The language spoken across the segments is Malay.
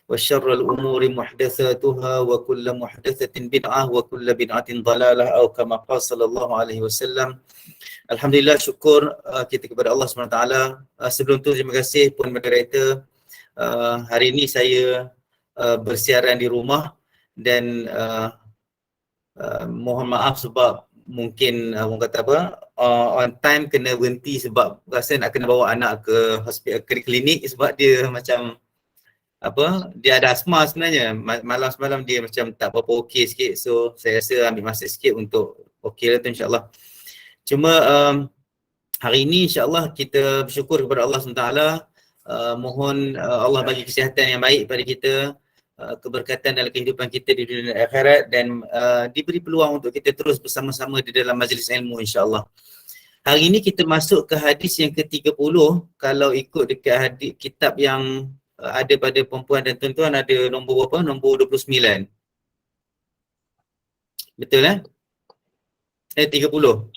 وشر الأمور محدثاتها وكل محدثة بدعة وكل بدعة ضلالة أو كما قال صلى الله عليه وسلم. Alhamdulillah, syukur kita kepada Allah SWT. Sebelum tu terima kasih Puan Moderator. Hari ini saya bersiaran di rumah dan mohon maaf sebab mungkin orang kata apa, on time kena berhenti sebab rasa nak kena bawa anak ke hospital, ke klinik sebab dia macam apa, dia ada asma sebenarnya. Malam semalam dia macam tak berapa okey sikit, so saya rasa ambil masa sikit untuk okey lah tu insyaAllah. Cuma hari ini insyaAllah kita bersyukur kepada Allah SWT. Mohon Allah bagi kesihatan yang baik pada kita, keberkatan dalam kehidupan kita di dunia dan akhirat, dan diberi peluang untuk kita terus bersama-sama di dalam majlis ilmu insyaAllah. Hari ini kita masuk ke hadis yang ke-30. Kalau ikut dekat hadis kitab yang ada pada perempuan dan tuan-tuan, ada nombor berapa? Nombor 29. Betul 30.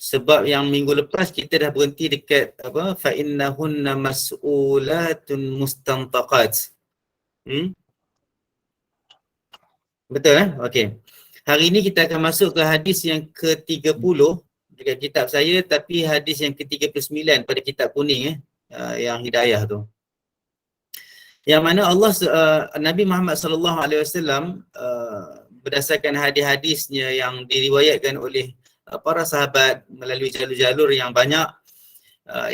Sebab yang minggu lepas kita dah berhenti dekat apa? Fa innahunna mas'ulatun mustantaqat. Betul Okey. Hari ini kita akan masuk ke hadis yang ke-30 dekat kitab saya, tapi hadis yang ke-39 pada kitab kuning yang hidayah tu. Yang mana Allah Nabi Muhammad sallallahu alaihi wasallam berdasarkan hadis-hadisnya yang diriwayatkan oleh para sahabat melalui jalur-jalur yang banyak,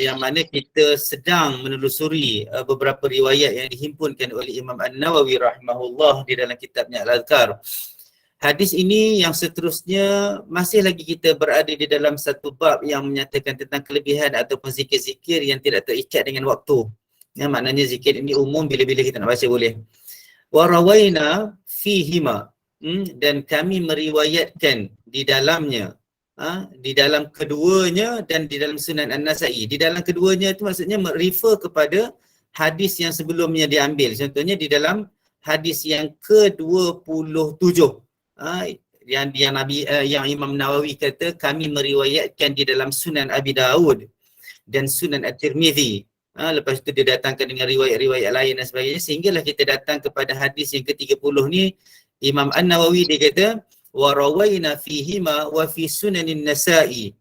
yang mana kita sedang menelusuri beberapa riwayat yang dihimpunkan oleh Imam An-Nawawi rahimahullah di dalam kitabnya Al-Adhkar. Hadis ini yang seterusnya masih lagi kita berada di dalam satu bab yang menyatakan tentang kelebihan ataupun zikir-zikir yang tidak terikat dengan waktu. Maknanya zikir ini umum, bila-bila kita nak baca boleh. Wa rawaina fihima, dan kami meriwayatkan di dalamnya, di dalam keduanya dan di dalam Sunan An-Nasa'i. Di dalam keduanya itu maksudnya refer kepada hadis yang sebelumnya diambil. Contohnya di dalam hadis yang ke-27, yang Nabi yang Imam Nawawi kata kami meriwayatkan di dalam Sunan Abi Daud dan Sunan At-Tirmidzi. Lepas itu dia datangkan dengan riwayat-riwayat lain dan sebagainya, sehinggalah kita datang kepada hadis yang ke-30 ni. Imam An-Nawawi dia kata wa rawaina fihima wa fi Sunanin Nasa'i.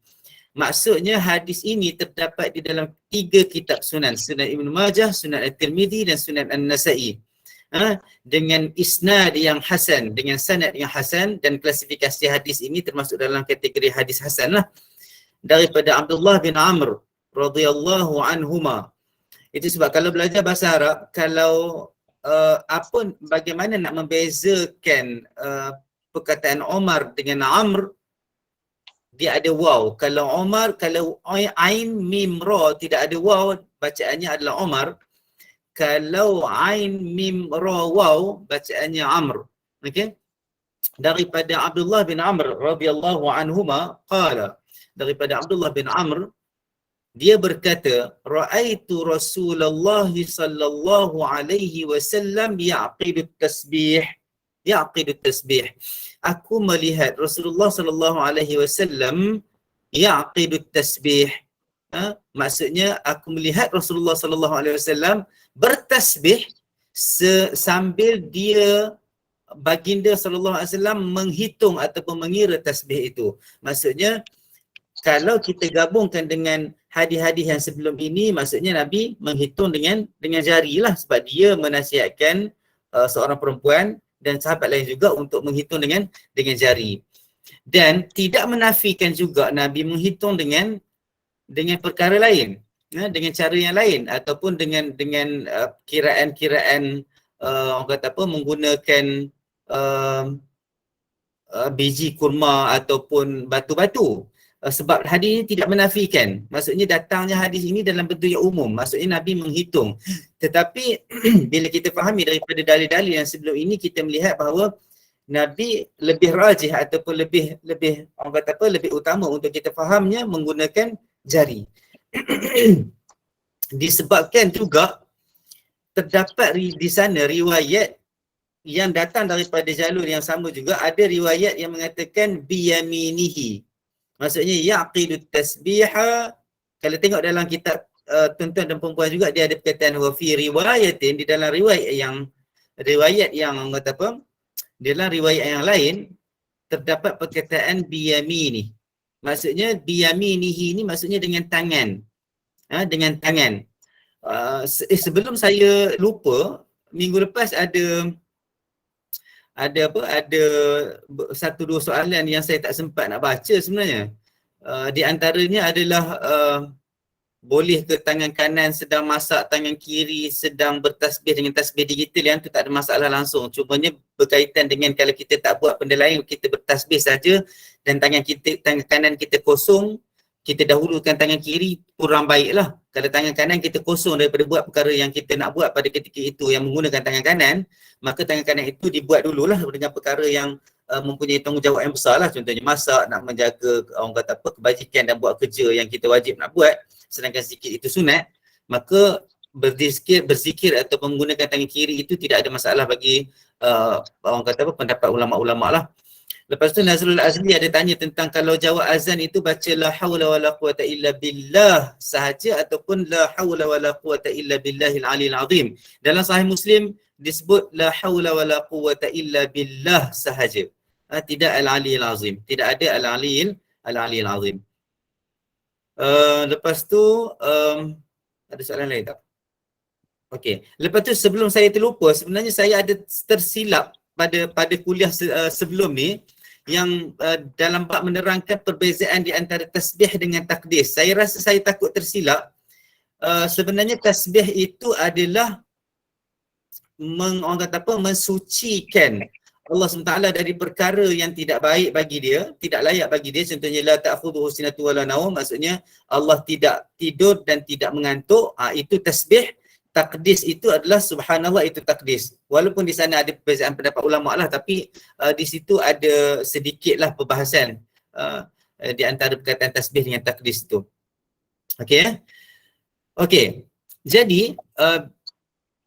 Maksudnya hadis ini terdapat di dalam 3 kitab sunan, Sunan Ibn Majah, Sunan At-Tirmidzi dan Sunan An-Nasa'i. Dengan isnad yang hasan, dengan sanad yang hasan, dan klasifikasi hadis ini termasuk dalam kategori hadis hasan lah, daripada Abdullah bin Amr radhiyallahu anhuma. Itu sebab kalau belajar bahasa Arab, kalau bagaimana nak membezakan perkataan Omar dengan Amr, dia ada waw. Kalau Omar, kalau ain mim ra tidak ada waw, bacaannya adalah Omar. Kalau ain mim ra waw, bacaannya Amr. Okey? Daripada Abdullah bin Amr radhiyallahu anhuma qala, daripada Abdullah bin Amr, dia berkata, ra'aitu Rasulullah sallallahu alaihi wasallam ya'qidu tasbih. Aku melihat Rasulullah sallallahu alaihi wasallam ya'qidu tasbih. Maksudnya aku melihat Rasulullah sallallahu alaihi wasallam bertasbih sambil dia, baginda sallallahu alaihi wasallam, menghitung ataupun mengira tasbih itu. Maksudnya kalau kita gabungkan dengan hadis-hadis yang sebelum ini, maksudnya Nabi menghitung dengan jari lah, sebab dia menasihatkan seorang perempuan dan sahabat lain juga untuk menghitung dengan jari. Dan tidak menafikan juga Nabi menghitung dengan perkara lain, dengan cara yang lain, ataupun dengan kiraan-kiraan orang kata apa, menggunakan biji kurma ataupun batu-batu. Sebab hadis ini tidak menafikan. Maksudnya datangnya hadis ini dalam bentuk yang umum. Maksudnya Nabi menghitung. Tetapi bila kita fahami daripada dalil-dalil yang sebelum ini, kita melihat bahawa Nabi lebih rajih ataupun lebih orang kata apa, lebih utama untuk kita fahamnya menggunakan jari. Disebabkan juga terdapat di sana riwayat yang datang daripada jalur yang sama juga. Ada riwayat yang mengatakan biyaminihi. Maksudnya ya'qidu tasbiha. Kalau tengok dalam kitab tuan-tuan dan perempuan juga, dia ada perkataan wa fi riwayatin, di dalam riwayat yang orang kata apa, di dalam riwayat yang lain terdapat perkataan biyamini. Maksudnya biyaminihi ni maksudnya dengan tangan. Dengan tangan. Sebelum saya lupa, minggu lepas ada satu dua soalan yang saya tak sempat nak baca sebenarnya. Di antaranya adalah boleh ke tangan kanan sedang masak, tangan kiri sedang bertasbih dengan tasbih digital, yang tu tak ada masalah langsung. Cumanya berkaitan dengan kalau kita tak buat benda lain, kita bertasbih saja dan tangan kanan kita kosong, kita dahulukan tangan kiri, kurang baiklah. Kalau tangan kanan kita kosong daripada buat perkara yang kita nak buat pada ketika itu yang menggunakan tangan kanan, maka tangan kanan itu dibuat dululah dengan perkara yang mempunyai tanggungjawab yang besar lah. Contohnya masak, nak menjaga orang kata apa, kebajikan dan buat kerja yang kita wajib nak buat, sedangkan zikir itu sunat, maka berzikir atau menggunakan tangan kiri itu tidak ada masalah bagi orang kata apa, pendapat ulama-ulama lah. Lepas tu Nazrul Azli ada tanya tentang kalau jawab azan itu baca la haula wala quwata illa billah sahaja ataupun la haula wala quwata illa billahil aliyil azim. Dalam Sahih Muslim disebut la haula wala quwata illa billah sahaja. Tidak al-aliyil azim. Tidak ada al-aliyil azim. Lepas tu ada soalan lain tak? Okey. Lepas tu sebelum saya terlupa, sebenarnya saya ada tersilap pada kuliah sebelum ni yang dalam bab menerangkan perbezaan di antara tasbih dengan takdis. Saya rasa saya takut tersilap. Sebenarnya tasbih itu adalah orang kata apa, mensucikan Allah SWT dari perkara yang tidak baik bagi dia, tidak layak bagi dia. Contohnya la ta'khudhuhu sinatun wala naum, maksudnya Allah tidak tidur dan tidak mengantuk. Itu tasbih. Takdis itu adalah subhanallah, itu takdis. Walaupun di sana ada perbezaan pendapat ulama lah, tapi di situ ada sedikitlah perbahasan di antara perkataan tasbih dengan takdis itu. Okey. Okey. Jadi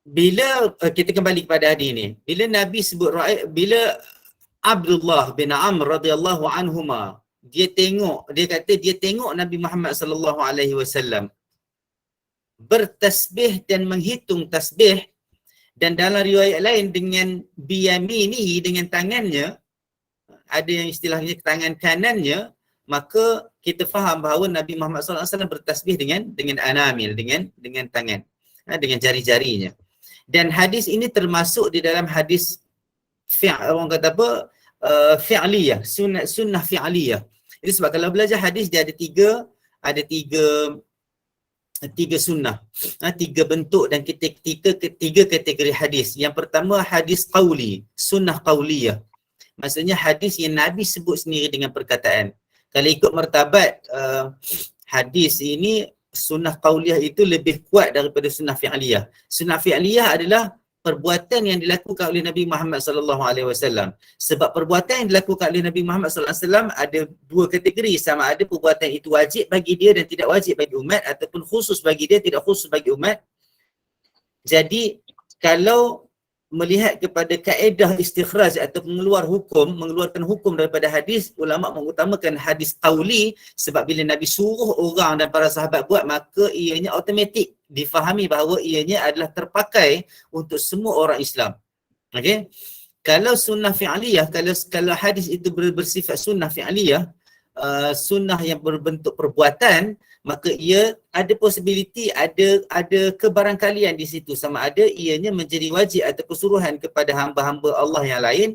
bila kita kembali kepada hadis ni, bila Nabi sebut bila Abdullah bin Amr radhiyallahu anhuma, dia kata dia tengok Nabi Muhammad sallallahu alaihi wasallam bertasbih dan menghitung tasbih, dan dalam riwayat lain dengan biyaminihi, dengan tangannya, ada yang istilahnya tangan kanannya, maka kita faham bahawa Nabi Muhammad SAW bertasbih dengan anamil, dengan tangan, dengan jari-jarinya. Dan hadis ini termasuk di dalam hadis orang kata apa, fi'liyah, sunnah fi'liyah. Itu sebab kalau belajar hadis dia ada tiga sunnah, tiga bentuk dan tiga kategori hadis. Yang pertama hadis qauli, sunnah qauliyah. Maksudnya hadis yang Nabi sebut sendiri dengan perkataan. Kalau ikut martabat hadis ini, sunnah qauliyah itu lebih kuat daripada sunnah fi'liyah. Sunnah fi'liyah adalah perbuatan yang dilakukan oleh Nabi Muhammad sallallahu alaihi wasallam. Sebab perbuatan yang dilakukan oleh Nabi Muhammad sallallahu alaihi wasallam ada dua kategori, sama ada perbuatan itu wajib bagi dia dan tidak wajib bagi umat, ataupun khusus bagi dia, tidak khusus bagi umat. Jadi kalau melihat kepada kaedah istikhraj atau mengeluarkan hukum daripada hadis, ulama mengutamakan hadis qauli, sebab bila Nabi suruh orang dan para sahabat buat, maka ianya automatik difahami bahawa ianya adalah terpakai untuk semua orang Islam. Okey. Kalau sunnah fi'liyah, kalau hadis itu bersifat sunnah fi'liyah, sunnah yang berbentuk perbuatan, maka ia ada possibility, ada kebarangkalian di situ, sama ada ianya menjadi wajib atau kesuruhan kepada hamba-hamba Allah yang lain,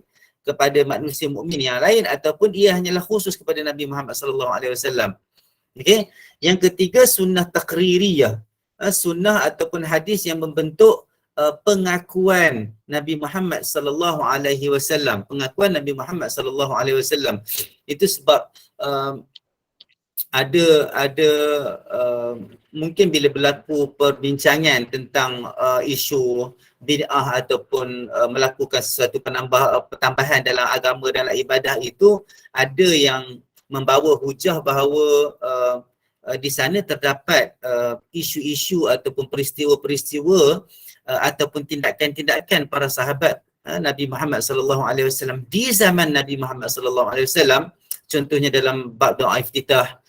kepada manusia mukmin yang lain, ataupun ia hanyalah khusus kepada Nabi Muhammad sallallahu alaihi wasallam. Okey. Yang ketiga sunnah taqririyah, sunnah ataupun hadis yang membentuk pengakuan Nabi Muhammad sallallahu alaihi wasallam, pengakuan Nabi Muhammad sallallahu alaihi wasallam. Itu sebab ada mungkin bila berlaku perbincangan tentang isu bid'ah ataupun melakukan sesuatu pertambahan dalam agama, dalam ibadah itu, ada yang membawa hujah bahawa di sana terdapat isu-isu ataupun peristiwa-peristiwa ataupun tindakan-tindakan para sahabat Nabi Muhammad sallallahu alaihi wasallam di zaman Nabi Muhammad sallallahu alaihi wasallam. Contohnya dalam bab doa iftitah,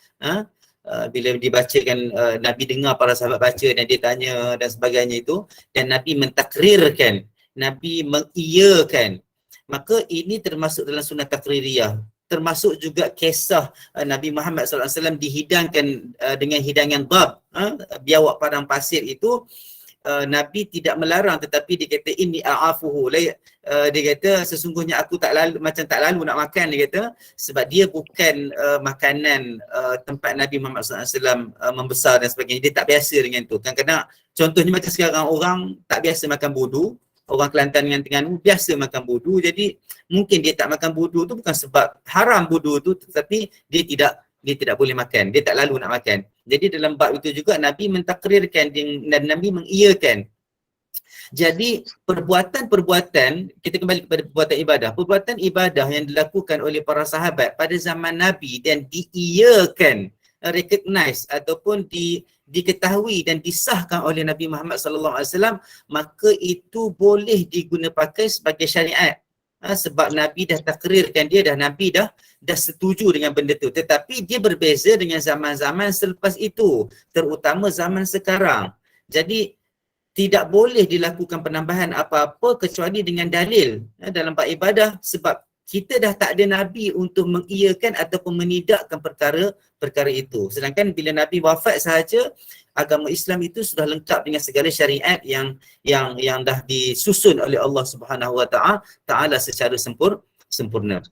bila dibacakan, Nabi dengar para sahabat baca dan dia tanya dan sebagainya itu, dan Nabi mentakrirkan, Nabi mengiyakan, maka ini termasuk dalam sunnah takririyah. Termasuk juga kisah Nabi Muhammad SAW dihidangkan dengan hidangan bab, biawak padang pasir itu. Nabi tidak melarang, tetapi dia kata inni a'afuhu, dia kata sesungguhnya aku tak lalu nak makan, dia kata sebab dia bukan makanan tempat Nabi Muhammad SAW membesar dan sebagainya. Dia tak biasa dengan tu. Kadang-kadang contohnya macam sekarang orang tak biasa makan budu, orang Kelantan dengan Terengganu biasa makan budu, jadi mungkin dia tak makan budu tu bukan sebab haram budu tu, tetapi dia tidak boleh makan, dia tak lalu nak makan. Jadi dalam bab itu juga Nabi mentakrirkan dan Nabi mengiyakan. Jadi perbuatan-perbuatan, kita kembali kepada perbuatan ibadah yang dilakukan oleh para sahabat pada zaman Nabi dan diiyakan, recognize ataupun diketahui dan disahkan oleh Nabi Muhammad SAW, maka itu boleh digunakan pakai sebagai syariat. Sebab Nabi dah takrirkan dia, Nabi dah setuju dengan benda tu. Tetapi dia berbeza dengan zaman-zaman selepas itu, terutama zaman sekarang. Jadi tidak boleh dilakukan penambahan apa-apa kecuali dengan dalil dalam bab ibadah, sebab kita dah tak ada Nabi untuk mengiyakan ataupun menidakkan perkara itu. Sedangkan bila Nabi wafat sahaja, agama Islam itu sudah lengkap dengan segala syariat yang dah disusun oleh Allah Subhanahu Wa Taala secara sempurna.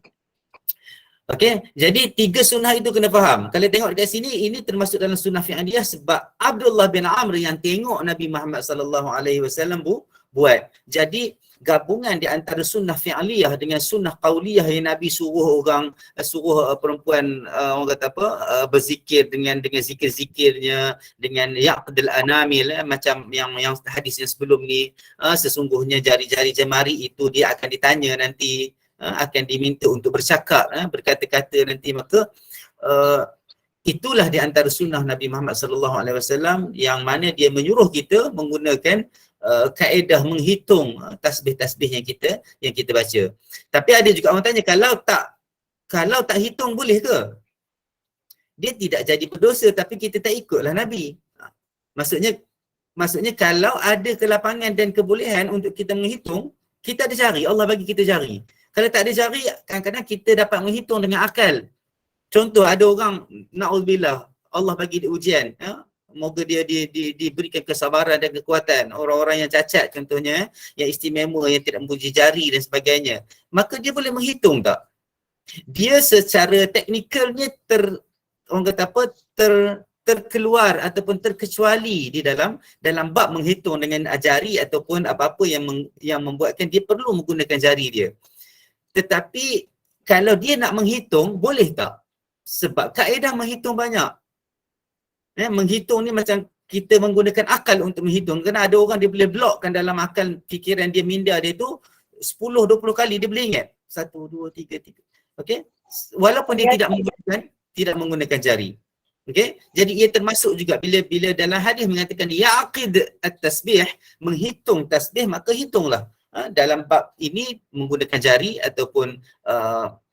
Okey, jadi 3 sunnah itu kena faham. Kalau tengok dekat sini, ini termasuk dalam sunnah fi'liyah sebab Abdullah bin Amr yang tengok Nabi Muhammad sallallahu alaihi wasallam buat. Jadi gabungan di antara sunnah fi'liyah dengan sunnah qauliyah yang Nabi suruh perempuan orang kata apa, berzikir dengan zikir-zikirnya, dengan yaqdul anamil, macam yang hadis yang sebelum ni, sesungguhnya jari-jari jemari itu dia akan ditanya nanti, akan diminta untuk bercakap, berkata-kata nanti, maka itulah di antara sunnah Nabi Muhammad sallallahu alaihi wasallam yang mana dia menyuruh kita menggunakan kaedah menghitung tasbih-tasbih yang kita baca. Tapi ada juga orang tanya, kalau tak hitung boleh ke? Dia tidak jadi berdosa tapi kita tak ikutlah Nabi. Maksudnya kalau ada kelapangan dan kebolehan untuk kita menghitung, kita ada jari, Allah bagi kita jari. Kalau tak ada jari, kadang-kadang kita dapat menghitung dengan akal. Contoh, ada orang, na'udzubillah, Allah bagi dia ujian, moga dia diberikan kesabaran dan kekuatan. Orang-orang yang cacat contohnya, yang istimewa, yang tidak mempunyai jari dan sebagainya. Maka dia boleh menghitung tak? Dia secara teknikalnya terkeluar ataupun terkecuali di dalam bab menghitung dengan jari ataupun apa-apa yang membuatkan dia perlu menggunakan jari dia. Tetapi kalau dia nak menghitung, boleh tak? Sebab kaedah menghitung banyak. Menghitung ni macam kita menggunakan akal untuk menghitung. Kerana ada orang dia boleh blokkan dalam akal fikiran dia, minda dia tu 10-20 kali dia boleh ingat. 1, 2, 3. Okey? Walaupun dia tidak menggunakan jari. Okey? Jadi ia termasuk juga bila dalam hadis mengatakan yaqid at-tasbih, menghitung tasbih, maka hitunglah. Dalam bab ini menggunakan jari ataupun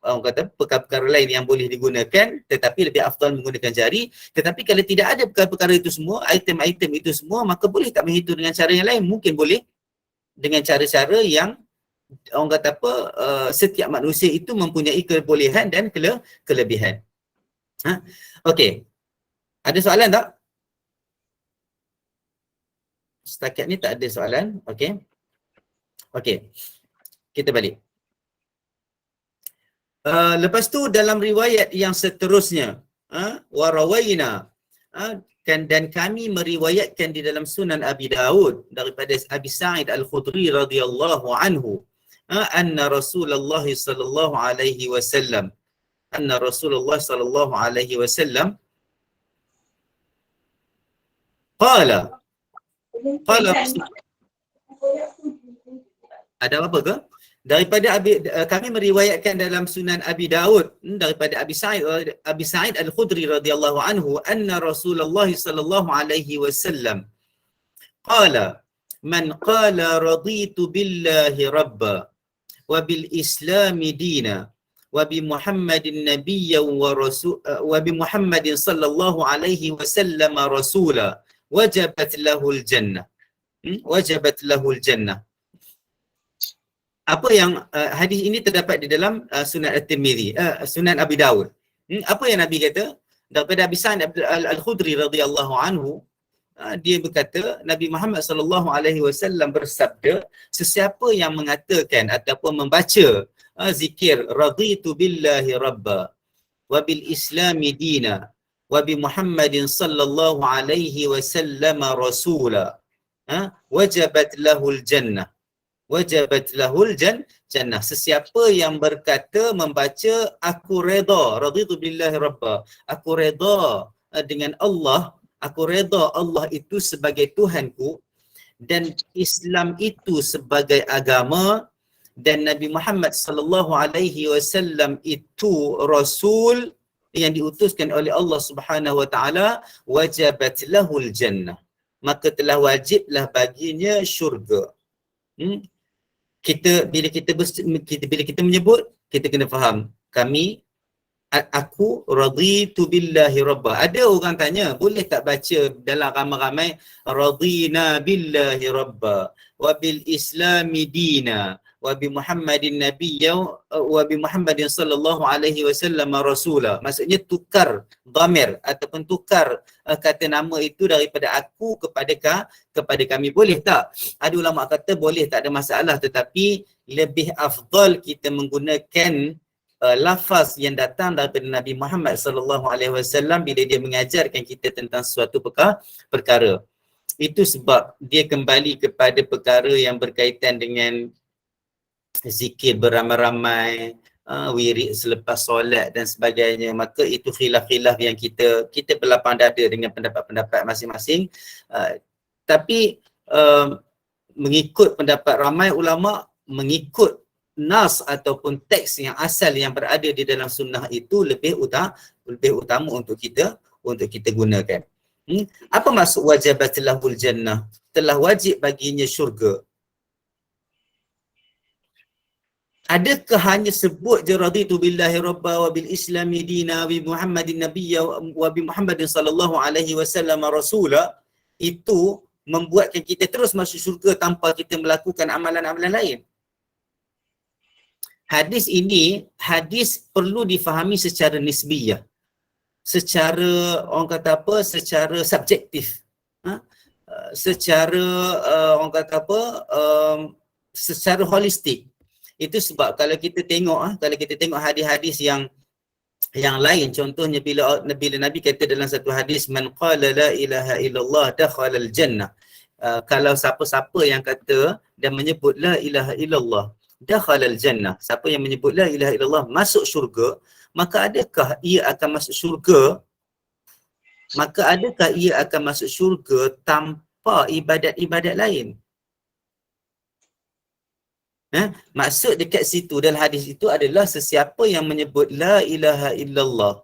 orang kata perkara-perkara lain yang boleh digunakan, tetapi lebih afdal menggunakan jari. Tetapi kalau tidak ada perkara-perkara itu semua, item-item itu semua, maka boleh tak menghitung dengan cara yang lain? Mungkin boleh, dengan cara-cara yang orang kata apa, setiap manusia itu mempunyai kebolehan dan kelebihan. Okey. Ada soalan tak? Setakat ni tak ada soalan. Okey. Okey, kita balik. Lepas tu dalam riwayat yang seterusnya, warawayna, dan kami meriwayatkan di dalam Sunan Abi Daud daripada Abi Sa'id Al-Khudri radhiyallahu anhu, anna Rasulullah sallallahu alaihi wasallam qala ada apa ke? Daripada kami meriwayatkan dalam Sunan Abi Daud daripada Abi Sa'id Al-Khudri radhiyallahu anhu, anna Rasulullah sallallahu alaihi wasallam qala man qala raditu billahi rabba wa bil islami dina wa bi Muhammadin nabiyyan wa bi Muhammadin sallallahu alaihi wasallam rasula wajabat lahul jannah. Wajabat lahul jannah. Apa yang hadis ini terdapat di dalam Sunan At-Tirmizi, Sunan Abi Dawud. Apa yang Nabi kata? Daripada Abi Sa'id Al-Khudri radhiyallahu anhu, dia berkata, Nabi Muhammad sallallahu alaihi wasallam bersabda, sesiapa yang mengatakan ataupun membaca zikir raditu billahi rabba wa bil islami dina wa bi Muhammadin sallallahu alaihi wasallam rasula, wajabat lahul jannah. Wajabat lahul jannah. Sesiapa yang berkata membaca aku redha, raditu billahi rabba, aku redha dengan Allah, aku redha Allah itu sebagai Tuhanku dan Islam itu sebagai agama dan Nabi Muhammad sallallahu alaihi wasallam itu rasul yang diutuskan oleh Allah Subhanahu wa taala, wajabat lahul jannah. Maka telah wajiblah baginya syurga. Bila kita menyebut, kita kena faham, aku raditu billahi rabba. Ada orang tanya, boleh tak baca dalam ramai-ramai radina billahi rabba wa bil islami dina wa bi Muhammadin nabiyya wa bi Muhammadin sallallahu alaihi wasallam rasula. Maksudnya tukar dhamir ataupun tukar kata nama itu daripada aku kepada kami. Boleh tak? Ada ulama kata boleh, tak ada masalah, tetapi lebih afdal kita menggunakan lafaz yang datang daripada Nabi Muhammad sallallahu alaihi wasallam bila dia mengajarkan kita tentang suatu perkara. Itu sebab dia kembali kepada perkara yang berkaitan dengan zikir beramai-ramai, wirid selepas solat dan sebagainya. Maka itu khilaf-khilaf yang kita berlapang dada dengan pendapat-pendapat masing-masing. Tapi mengikut pendapat ramai ulama, mengikut nas ataupun teks yang asal yang berada di dalam sunnah itu lebih utama untuk kita gunakan. Apa maksud wajabat lahul jannah? Telah wajib baginya syurga. Adakah hanya sebut je raditu billahi rabba wa bil islami dina wa bi Muhammadin nabiyya wa bi Muhammadin sallallahu alaihi wasallam rasula, itu membuatkan kita terus masuk syurga tanpa kita melakukan amalan-amalan lain? Hadis ini, hadis perlu difahami secara nisbiyah. Secara, orang kata apa, secara subjektif. Secara, orang kata apa, secara holistik. Itu sebab kalau kita tengok, hadis-hadis yang lain, contohnya bila Nabi kata dalam satu hadis, man qala la ilaha illallah dakhala al-jannah. Kalau siapa-siapa yang kata dan menyebut la ilaha illallah, dakhalal jannah, siapa yang menyebut la ilaha illallah masuk syurga, maka adakah ia akan masuk syurga tanpa ibadat-ibadat lain? Maksud dekat situ dalam hadis itu adalah sesiapa yang menyebut la ilaha illallah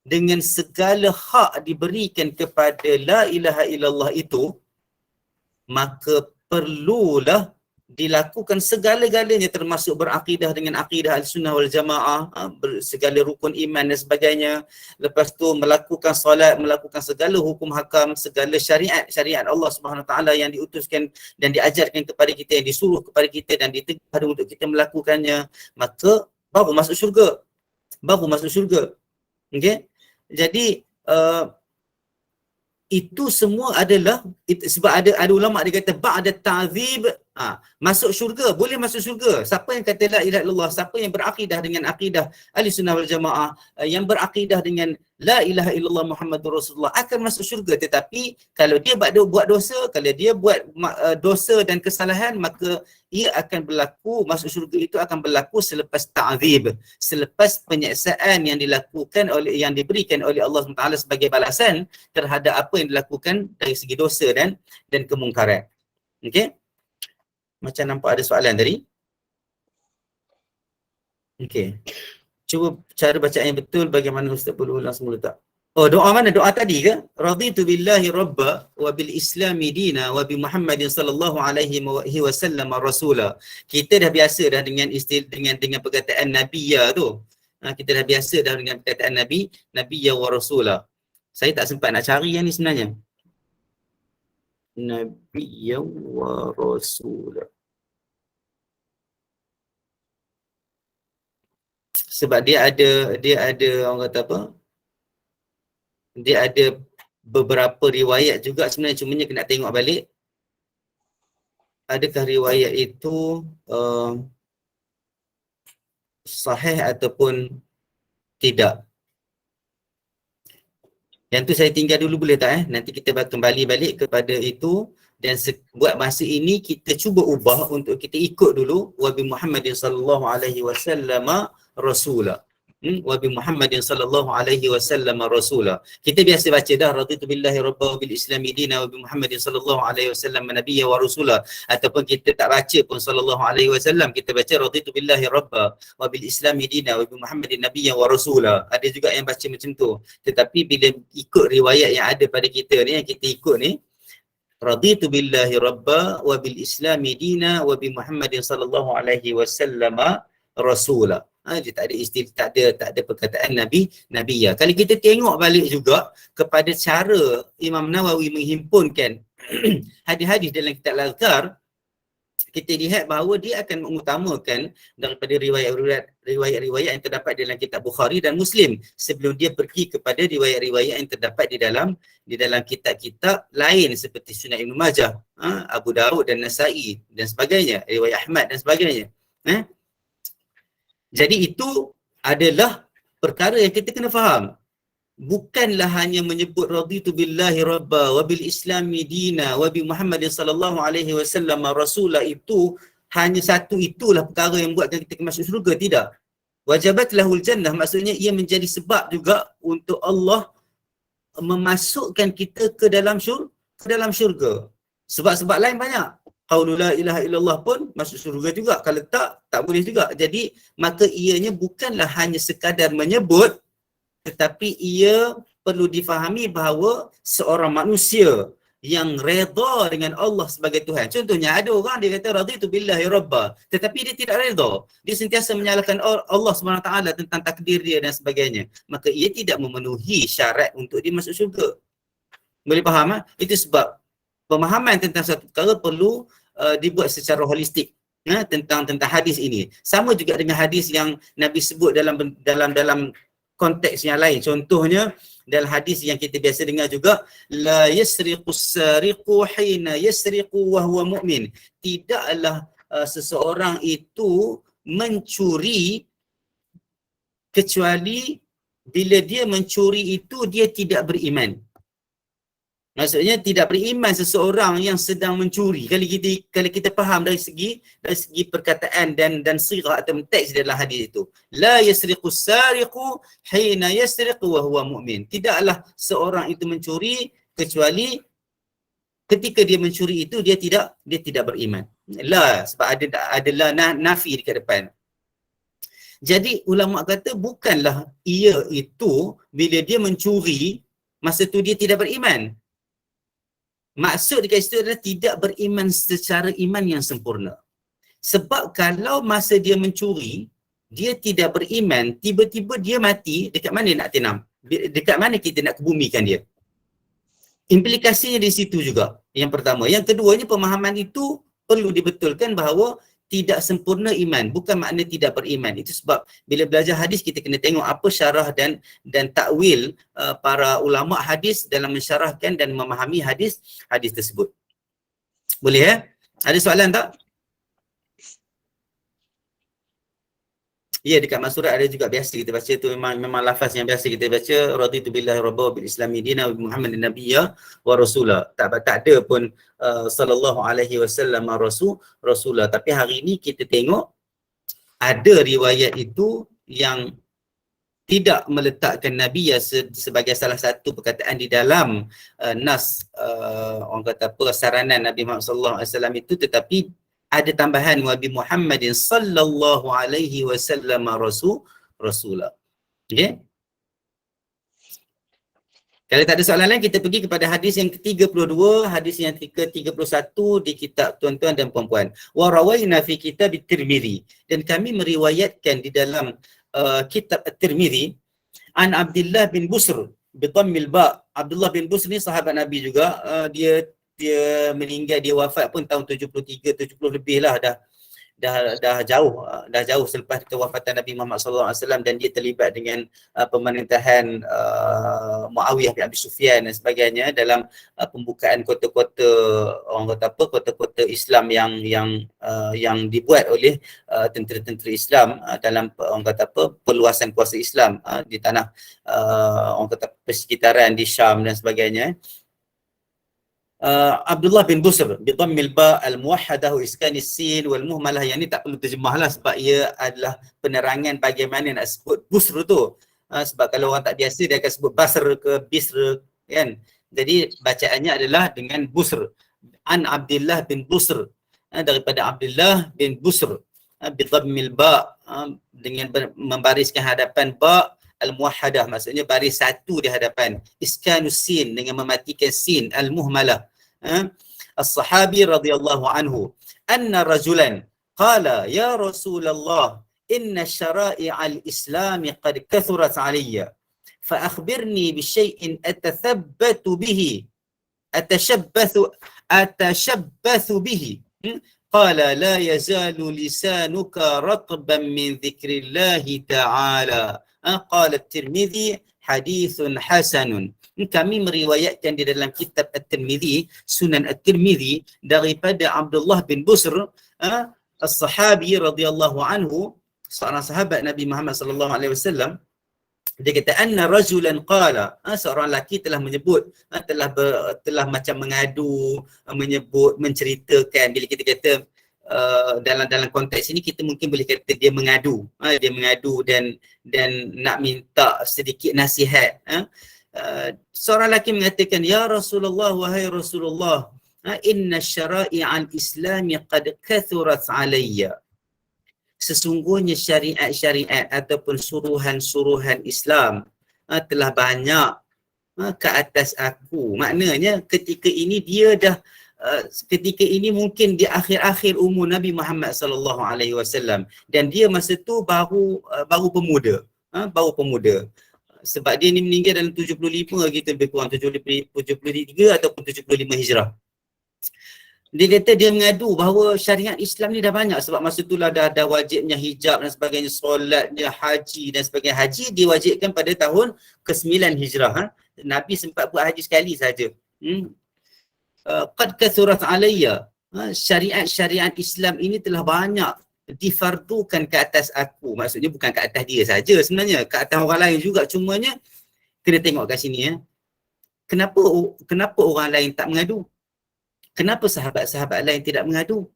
dengan segala hak diberikan kepada la ilaha illallah itu, maka perlulah dilakukan segala-galanya, termasuk berakidah dengan akidah Ahlussunnah wal Jamaah, segala rukun iman dan sebagainya. Lepas tu melakukan solat, melakukan segala hukum hakam, segala syariat Allah Subhanahu Wa Taala yang diutuskan dan diajarkan kepada kita, yang disuruh kepada kita dan ditegur untuk kita melakukannya, maka baru masuk syurga. Okey. Jadi itu semua adalah sebab ada ulama dia kata ba'da ta'zib, masuk syurga, boleh masuk syurga. Siapa yang kata la ilaha illallah, siapa yang berakidah dengan akidah Ahlussunnah wal Jamaah, yang berakidah dengan la ilaha illallah Muhammadur Rasulullah, akan masuk syurga. Tetapi kalau dia buat dosa, kalau dia buat dosa dan kesalahan, maka ia akan berlaku, masuk syurga itu akan berlaku selepas ta'zib, selepas penyiksaan yang dilakukan yang diberikan oleh Allah SWT sebagai balasan terhadap apa yang dilakukan dari segi dosa dan kemungkaran. Okey? Macam nampak ada soalan tadi. Okey. Cuba cara bacaan yang betul bagaimana Ustaz perlu ulang semula tak? Oh, doa mana? Doa tadi ke? Raditu billahi rabba wa bil islami dina wa bi Muhammadin sallallahu alaihi wasallam rasula. Kita dah biasa dah dengan dengan perkataan nabiyya tu. Kita dah biasa dah dengan perkataan nabiyya wa rasula. Saya tak sempat nak cari yang ni sebenarnya. Nabiyya wa rasula. Sebab dia ada orang kata apa? Dia ada beberapa riwayat juga sebenarnya, cumanya kena tengok balik. Adakah riwayat itu sahih ataupun tidak? Yang tu saya tinggal dulu boleh tak? Nanti kita kembali balik kepada itu, dan buat masa ini kita cuba ubah untuk kita ikut dulu Wabi Muhammadin sallallahu alaihi wasallam rasula. Wabi Muhammadin sallallahu alaihi wasallam rasula. Kita biasa baca dah raditu billahi rabba wa bil islami dina wa bi Muhammadin sallallahu alaihi wasallam nabiyya wa rasula, ataupun kita tak baca pun sallallahu alaihi wasallam, kita baca raditu billahi rabba wa bil islami dina wa bi Muhammadin nabiyya wa rasula. Ada juga yang baca macam tu. Tetapi bila ikut riwayat yang ada pada kita ni, yang kita ikut ni, raditu billahi rabba wa bil islami dina wa bi Muhammadin sallallahu alaihi wasallam rasula. Dia tak ada istilah, tak ada perkataan nabiyya. Kalau kita tengok balik juga kepada cara Imam Nawawi menghimpunkan hadis-hadis dalam kitab Al-Azkar, kita lihat bahawa dia akan mengutamakan daripada riwayat-riwayat yang terdapat dalam kitab Bukhari dan Muslim sebelum dia pergi kepada riwayat-riwayat yang terdapat di dalam kitab-kitab lain seperti Sunan Ibn Majah, Abu Daud dan Nasa'i dan sebagainya, riwayat Ahmad dan sebagainya. Jadi itu adalah perkara yang kita kena faham. Bukanlah hanya menyebut raditu billahi rabba wa bil islami dina wa bi Muhammadin sallallahu alaihi wasallam rasula, itu hanya satu itulah perkara yang buatkan kita masuk syurga. Tidak. Wajabat lahul jannah, maksudnya ia menjadi sebab juga untuk Allah memasukkan kita ke dalam syurga. Sebab-sebab lain banyak. Qaulu la ilaha illallah pun masuk syurga juga. Kalau tak boleh juga. Jadi maka ianya bukanlah hanya sekadar menyebut, tetapi ia perlu difahami bahawa seorang manusia yang reda dengan Allah sebagai Tuhan. Contohnya ada orang dia kata raditu billahi rabba, tetapi dia tidak reda. Dia sentiasa menyalahkan Allah SWT tentang takdir dia dan sebagainya. Maka ia tidak memenuhi syarat untuk dia masuk syurga. Boleh faham? Itu sebab pemahaman tentang satu perkara perlu dibuat secara holistik tentang hadis ini. Sama juga dengan hadis yang Nabi sebut dalam konteks yang lain. Contohnya dalam hadis yang kita biasa dengar juga, la yasriqus sariqu hina yasriqu wa huwa mu'min. Tidaklah seseorang itu mencuri kecuali bila dia mencuri itu dia tidak beriman. Maksudnya tidak beriman seseorang yang sedang mencuri. Kalau kita faham dari segi perkataan dan sirah atau teks dalam hadis itu. La yasriqus sariqu hina yasriqu wa huwa mu'min. Tidaklah seorang itu mencuri kecuali ketika dia mencuri itu dia tidak beriman. La, sebab adalah nafi dekat depan. Jadi ulama kata bukanlah ia itu bila dia mencuri masa tu dia tidak beriman. Maksud dekat situ adalah tidak beriman secara iman yang sempurna. Sebab kalau masa dia mencuri, dia tidak beriman, tiba-tiba dia mati, dekat mana nak tenam? Dekat mana kita nak kebumikan dia? Implikasinya di situ juga. Yang pertama. Yang keduanya, pemahaman itu perlu dibetulkan bahawa tidak sempurna iman, bukan makna tidak beriman. Itu sebab bila belajar hadis kita kena tengok apa syarah dan takwil para ulama hadis dalam mensyarahkan dan memahami hadis tersebut. Boleh ya? Ada soalan tak? Ya, dekat Masurat ada juga biasa kita baca tu, memang lafaz yang biasa kita baca, raditu billahi rabba bil islami dina wa bi Muhammadin nabiyya wa rasula. Tak ada pun sallallahu alaihi wasallam rasula. Tapi hari ini kita tengok ada riwayat itu yang tidak meletakkan nabiyya sebagai salah satu perkataan di dalam nas orang kata apa, saranan Nabi Muhammad sallallahu alaihi wasallam itu, tetapi ada tambahan wa bi Muhammadin sallallahu alaihi wasallam rasula. Okey. Kalau tak ada soalan lain, kita pergi kepada hadis yang ke-32, hadis yang ke-31 di kitab tuan-tuan dan puan-puan. Wa rawaina fi kitab at-Tirmizi, dan kami meriwayatkan di dalam kitab at-Tirmizi an Abdullah bin Busr bi dhammil ba. Abdullah bin Busr ni sahabat Nabi juga. Dia meninggal, dia wafat pun tahun 73 70 lebih lah, dah jauh selepas kewafatan Nabi Muhammad SAW, dan dia terlibat dengan pemerintahan Muawiyah bin Abi Sufyan dan sebagainya dalam pembukaan kota-kota, orang kata apa, kota-kota Islam yang dibuat oleh tentera-tentera Islam dalam orang kata apa, perluasan kuasa Islam di tanah orang kata persekitaran di Syam dan sebagainya. Abdullah bin Busr bi dhammil ba al-muwahhadah wa iskanis sin wal muhmalah, yang ni tak perlu terjemahlah sebab ia adalah penerangan bagaimana nak sebut Busr tu. Sebab kalau orang tak biasa dia akan sebut Basr ke Bisr kan. Jadi bacaannya adalah dengan Busr. An Abdullah bin Busr, daripada Abdullah bin Busr bi dhammil ba, dengan membariskan hadapan ba al-muwahhadah, maksudnya baris satu di hadapan, iskanus sin dengan mematikan sin, al-muhmalah. As-sahabi radhiyallahu anhu anna rajulan qala ya Rasulullah inna syara'i' al-islam qad kathurat alayya fa akhbirni bi syai'in atathabbatu bihi atashabbathu bihi. Qala la yazalu lisanuka ratban min dhikrillahi ta'ala. Qala at-Tirmizi hadithun hasanun. Kami meriwayatkan di dalam kitab at-Tirmizi, Sunan at-Tirmizi, daripada Abdullah bin Busr, as-sahabi radhiyallahu anhu, seorang sahabat Nabi Muhammad sallallahu alaihi wasallam. Dia kata anna rajulan qala, seorang lelaki telah menyebut, telah macam mengadu, menceritakan. Bila kita kata dalam konteks ini, kita mungkin boleh kata dia mengadu, dan nak minta sedikit nasihat. Seorang lelaki mengatakan, ya Rasulullah, wahai Rasulullah, inna syara'i'al islami qad kathurat alayya. Sesungguhnya syariat-syariat ataupun suruhan-suruhan Islam telah banyak ke atas aku. Maknanya ketika ini dia dah ketika ini mungkin di akhir-akhir umur Nabi Muhammad sallallahu alaihi wasallam, dan dia masa tu baru pemuda, baru pemuda. Sebab dia ni meninggal dalam 75, kita lebih kurang 73 ataupun 75 Hijrah. Dia kata dia mengadu bahawa syariat Islam ni dah banyak, sebab masa itulah dah wajibnya hijab dan sebagainya, solatnya, haji dan sebagainya. Haji diwajibkan pada tahun ke-9 Hijrah. Nabi sempat buat haji sekali saja. Qad kathurat alayya, syariat-syariat Islam ini telah banyak difardukan ke atas aku. Maksudnya bukan ke atas dia saja sebenarnya, ke atas orang lain juga. Cumanya kena tengok kat sini kenapa orang lain tak mengadu? Kenapa sahabat-sahabat lain tidak mengadu?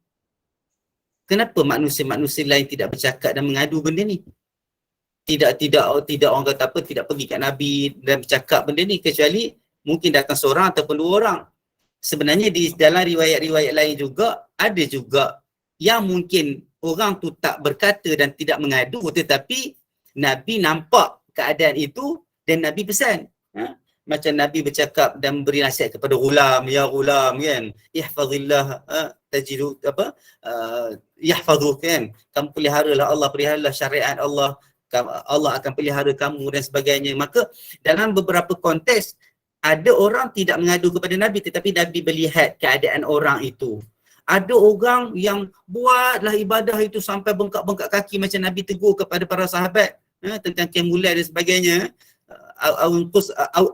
Kenapa manusia-manusia lain tidak bercakap dan mengadu benda ni? Tidak orang kata apa, tidak pergi kat Nabi dan bercakap benda ni, kecuali mungkin datang seorang ataupun dua orang. Sebenarnya di dalam riwayat-riwayat lain juga ada juga yang mungkin orang tu tak berkata dan tidak mengadu, tetapi Nabi nampak keadaan itu dan Nabi pesan. Macam Nabi bercakap dan beri nasihat kepada ghulam, ya ghulam kan, ihfazillah tajidu yahfazuh kan, kamu peliharalah Allah, peliharalah syariat Allah, Allah akan pelihara kamu dan sebagainya. Maka dalam beberapa konteks ada orang tidak mengadu kepada Nabi, tetapi Nabi melihat keadaan orang itu. Ada orang yang buatlah ibadah itu sampai bengkak-bengkak kaki, macam Nabi tegur kepada para sahabat tentang qiyamul dan sebagainya.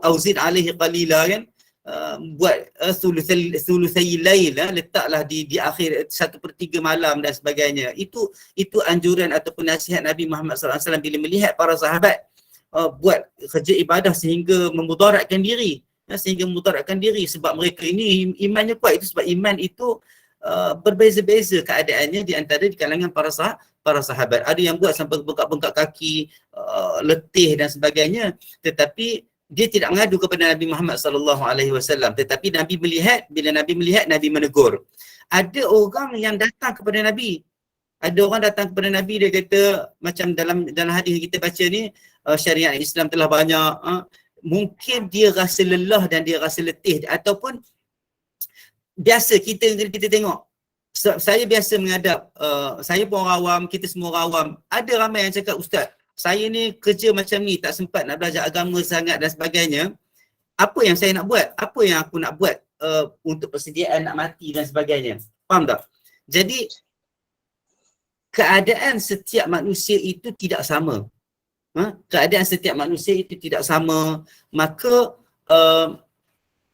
Auzid alaihi qalila kan, buat thulutsai lail, letaklah di akhir 1/3 malam dan sebagainya. Itu anjuran ataupun nasihat Nabi Muhammad SAW bila melihat para sahabat buat kerja ibadah sehingga memudaratkan diri, sebab mereka ini imannya kuat. Itu sebab iman itu berbeza-beza keadaannya di antara di kalangan para sahabat. Ada yang buat sampai bengkak-bengkak kaki, letih dan sebagainya, tetapi dia tidak mengadu kepada Nabi Muhammad sallallahu alaihi wasallam. Tetapi Nabi melihat, bila Nabi melihat, Nabi menegur. Ada orang yang datang kepada Nabi. Dia kata macam dalam hadis yang kita baca ni, syariat Islam telah banyak, mungkin dia rasa lelah dan dia rasa letih, ataupun biasa kita tengok, saya biasa menghadap, saya pun orang awam, kita semua orang awam, ada ramai yang cakap, Ustaz, saya ni kerja macam ni, tak sempat nak belajar agama sangat dan sebagainya, apa yang saya nak buat? Apa yang aku nak buat untuk persediaan nak mati dan sebagainya? Faham tak? Jadi keadaan setiap manusia itu tidak sama. Keadaan setiap manusia itu tidak sama. Maka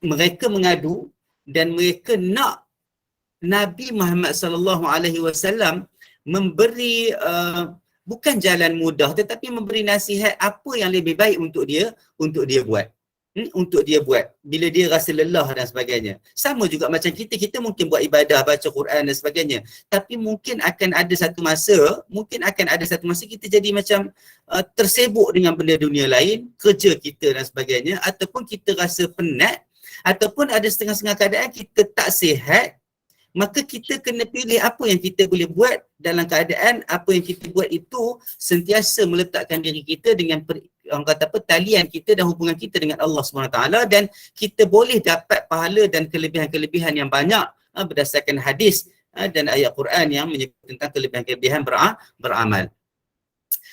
mereka mengadu dan mereka nak Nabi Muhammad sallallahu alaihi wasallam memberi bukan jalan mudah, tetapi memberi nasihat apa yang lebih baik untuk dia buat. Untuk dia buat bila dia rasa lelah dan sebagainya. Sama juga macam kita mungkin buat ibadah, baca Quran dan sebagainya, tapi mungkin akan ada satu masa kita jadi macam tersibuk dengan benda dunia lain, kerja kita dan sebagainya, ataupun kita rasa penat, ataupun ada setengah-setengah keadaan kita tak sihat. Maka kita kena pilih apa yang kita boleh buat dalam keadaan apa yang kita buat itu sentiasa meletakkan diri kita dengan orang kata apa, talian kita dan hubungan kita dengan Allah SWT, dan kita boleh dapat pahala dan kelebihan-kelebihan yang banyak berdasarkan hadis dan ayat Quran yang menyebut tentang kelebihan-kelebihan beramal.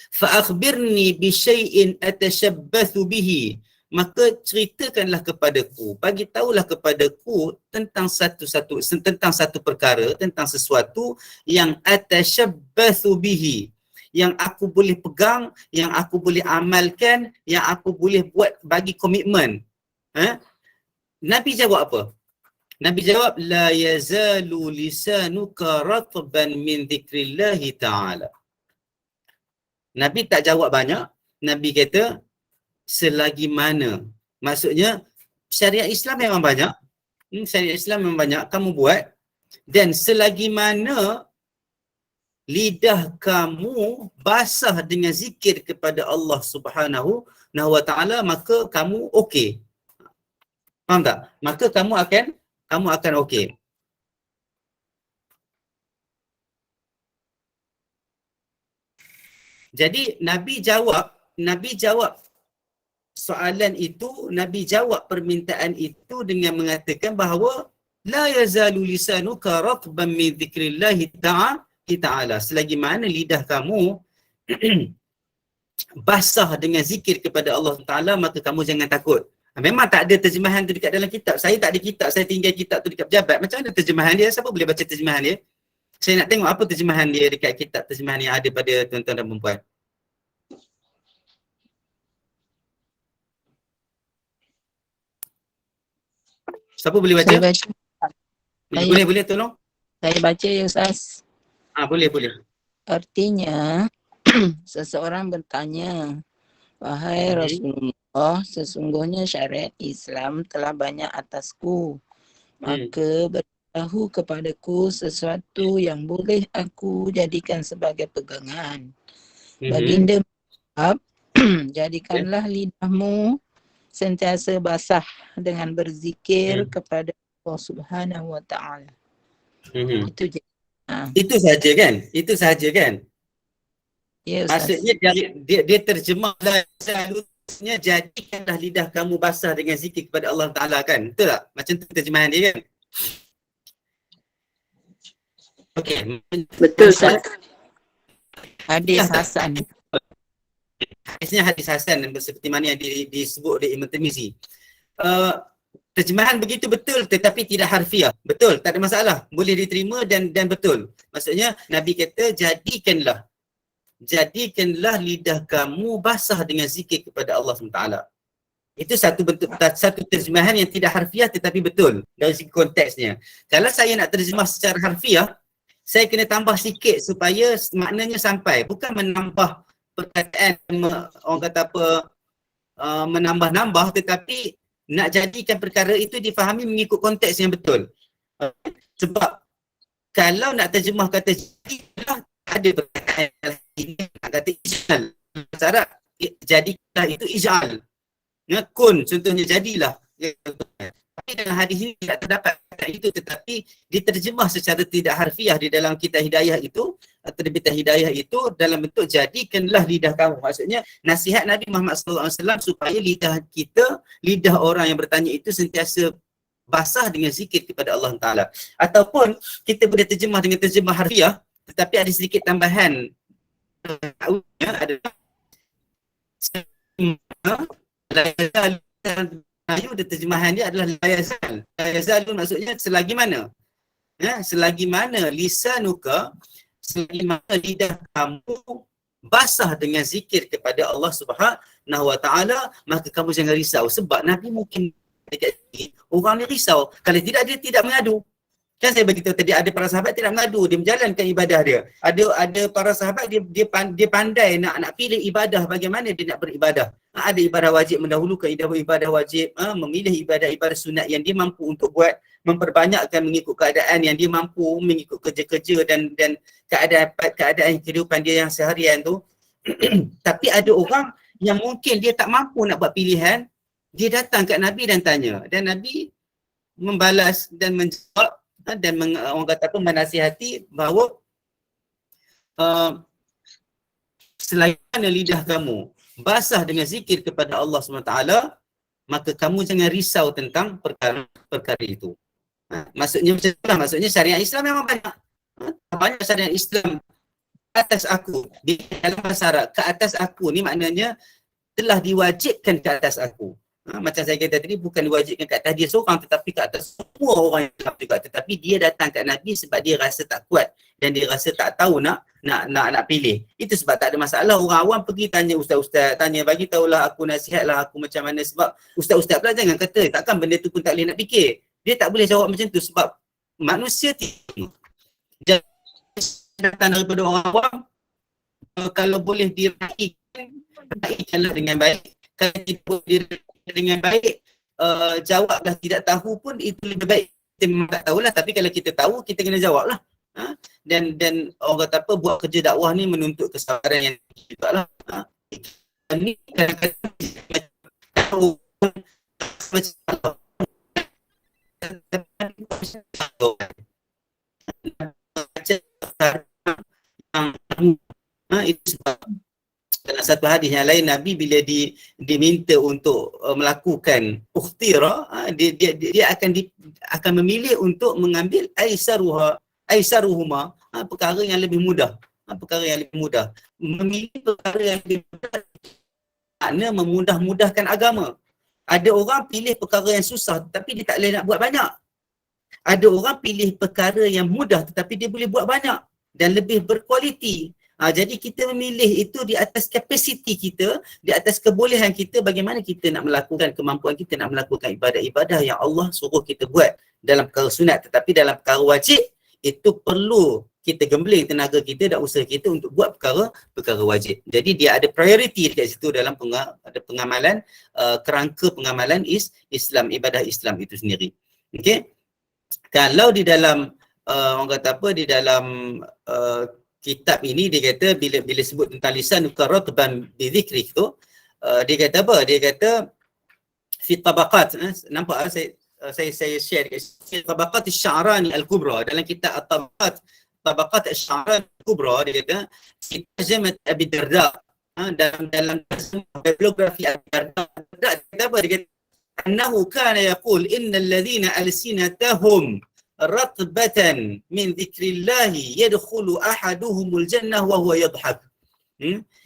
Fa akhbirni bi syai'in atashabbathu bihi, maka ceritakanlah kepadaku, bagi tahulah kepadaku tentang satu perkara, tentang sesuatu yang atashabbathu bihi, yang aku boleh pegang, yang aku boleh amalkan, yang aku boleh buat bagi komitmen. Nabi jawab apa? Nabi jawab, la yazalu lisanuka ratban min dhikrillahi ta'ala. Nabi tak jawab banyak. Nabi kata, selagi mana, maksudnya syariat Islam memang banyak, kamu buat, dan selagi mana lidah kamu basah dengan zikir kepada Allah Subhanahu wa ta'ala, maka kamu okey. Faham tak? Maka kamu akan okey. Jadi Nabi jawab soalan itu, Nabi jawab permintaan itu dengan mengatakan bahawa la yazalu lisanuka ratban min dzikrillahi ta'ala, selagi mana lidah kamu basah dengan zikir kepada Allah Taala, maka kamu jangan takut. Memang tak ada terjemahan tu dekat dalam kitab. Saya tak ada kitab, saya tinggal kitab tu dekat pejabat. Macam mana terjemahan dia? Siapa boleh baca terjemahan dia? Saya nak tengok apa terjemahan dia dekat kitab terjemahan yang ada pada tuan-tuan dan puan-puan. Siapa boleh baca? Saya baca. Boleh tolong? Saya baca ya Ustaz. Boleh. Artinya, seseorang bertanya, wahai Rasulullah, sesungguhnya syariat Islam telah banyak atasku. Maka beritahu kepadaku sesuatu yang boleh aku jadikan sebagai pegangan. Baginda menjawab, jadikanlah lidahmu sentiasa basah dengan berzikir kepada Allah Subhanahu wa ta'ala. Itu je. Itu sahaja kan? Ya, maksudnya dia terjemahlah seharusnya jadikanlah lidah kamu basah dengan zikir kepada Allah Ta'ala kan? Betul tak? Macam tu terjemahan dia kan? Okey. Betul Ustaz. Hadis Hasan. Hadisnya hadis Hasan seperti mana yang disebut oleh Imam Tirmizi. Terjemahan begitu betul tetapi tidak harfiah. Betul, tak ada masalah. Boleh diterima dan betul. Maksudnya Nabi kata jadikanlah lidah kamu basah dengan zikir kepada Allah SWT. Itu satu terjemahan yang tidak harfiah tetapi betul dari segi konteksnya. Kalau saya nak terjemah secara harfiah, saya kena tambah sikit supaya maknanya sampai. Bukan menambah perkataan, orang kata apa, menambah-nambah, tetapi nak jadikan perkara itu difahami mengikut konteks yang betul. Sebab kalau nak terjemah kata jadilah, ada perkataan ini nak kata ij'al. Cara jadilah itu ij'al. Kun contohnya jadilah. Tapi dalam hadis ini tidak terdapat kata itu, tetapi diterjemah secara tidak harfiah di dalam kitab hidayah itu terbitan hidayah itu dalam bentuk jadikanlah lidah kamu. Maksudnya nasihat Nabi Muhammad SAW supaya lidah kita, lidah orang yang bertanya itu sentiasa basah dengan zikir kepada Allah Ta'ala. Ataupun kita boleh terjemah dengan terjemah harfiah, tetapi ada sedikit tambahan. Adalah dia terjemahan dia adalah la yazal. La yazal maksudnya selagi mana? Ya, selagi mana lisanuka, selagi mana lidah kamu basah dengan zikir kepada Allah Subhanahu Wa Taala, maka kamu jangan risau. Sebab Nabi mungkin dekat sini, orang ni risau. Kalau tidak, dia tidak mengadu. Kan saya beritahu tadi, ada para sahabat tidak mengadu, dia menjalankan ibadah dia. Ada para sahabat dia pandai nak pilih ibadah, bagaimana dia nak beribadah. Ada ibadah wajib mendahulukan ibadah wajib, memilih ibadah sunat yang dia mampu untuk buat, memperbanyakkan mengikut keadaan yang dia mampu, mengikut kerja-kerja dan keadaan kehidupan dia yang seharian tu. Tapi ada orang yang mungkin dia tak mampu nak buat pilihan, dia datang kat Nabi dan tanya, dan Nabi membalas dan menjawab dan orang kata apa, menasihati bahawa selagi mana lidah kamu basah dengan zikir kepada Allah SWT, maka kamu jangan risau tentang perkara itu. Maksudnya macam itulah, maksudnya syariat Islam memang banyak syariat Islam atas aku. Di dalam bahasa Arab, ke atas aku ni maknanya telah diwajibkan ke atas aku. Macam saya kata tadi, bukan diwajibkan ke atas dia seorang, tetapi ke atas semua orang yang Islam juga. Tetapi dia datang kat Nabi sebab dia rasa tak kuat dan dia rasa tak tahu nak pilih. Itu sebab tak ada masalah orang awam pergi tanya ustaz-ustaz, tanya bagi tahulah aku, nasihatlah aku macam mana. Sebab ustaz-ustaz pula jangan kata takkan benda tu pun tak boleh nak fikir. Dia tak boleh jawab macam tu sebab manusia tidak. Jadi datang daripada orang awam, kalau boleh diraihkanlah dengan baik. Kalau tidak boleh diraihkan dengan baik, jawablah tidak tahu pun itu lebih baik. Kita memang tak tahulah, tapi kalau kita tahu, kita kena jawablah. Dan orang kata apa, buat kerja dakwah ni menuntut kesabaran yang juga lah. Ini kadang-kadang itu sebab dalam satu hadis yang lain, Nabi bila diminta untuk melakukan ukhtira, dia akan memilih untuk mengambil aisaruhuma, perkara yang lebih mudah. Memilih perkara yang lebih mudah makna memudah-mudahkan agama. Ada orang pilih perkara yang susah tetapi dia tak boleh nak buat banyak. Ada orang pilih perkara yang mudah tetapi dia boleh buat banyak dan lebih berkualiti. Jadi kita memilih itu di atas kapasiti kita, di atas kebolehan kita, bagaimana kita nak melakukan, kemampuan kita nak melakukan ibadah-ibadah yang Allah suruh kita buat dalam perkara sunat. Tetapi dalam perkara wajib, itu perlu kita gembling tenaga kita dan usaha kita untuk buat perkara wajib. Jadi dia ada priority dekat situ dalam ada pengamalan, kerangka pengamalan Islam, ibadah Islam itu sendiri. Okey. Kalau di dalam orang kata apa, di dalam kitab ini dia kata bila sebut tentang lisan ratban bi dzikri tu, dia kata apa? Dia kata fi tabaqat, nampak saya share dekat fi tabaqat asy-Sya'rani al-Kubra, dalam kitab tabaqat asy-Sya'rani al-Kubra dia kata tarjamat Abi Darda, dalam biografi Abi Darda dia kata apa? Dia kata annahu kana yaqul innal ladzina alsinatahum ratbatan min dzikrillahi yadkhulu ahaduhumul jannah wa huwa yadhhak.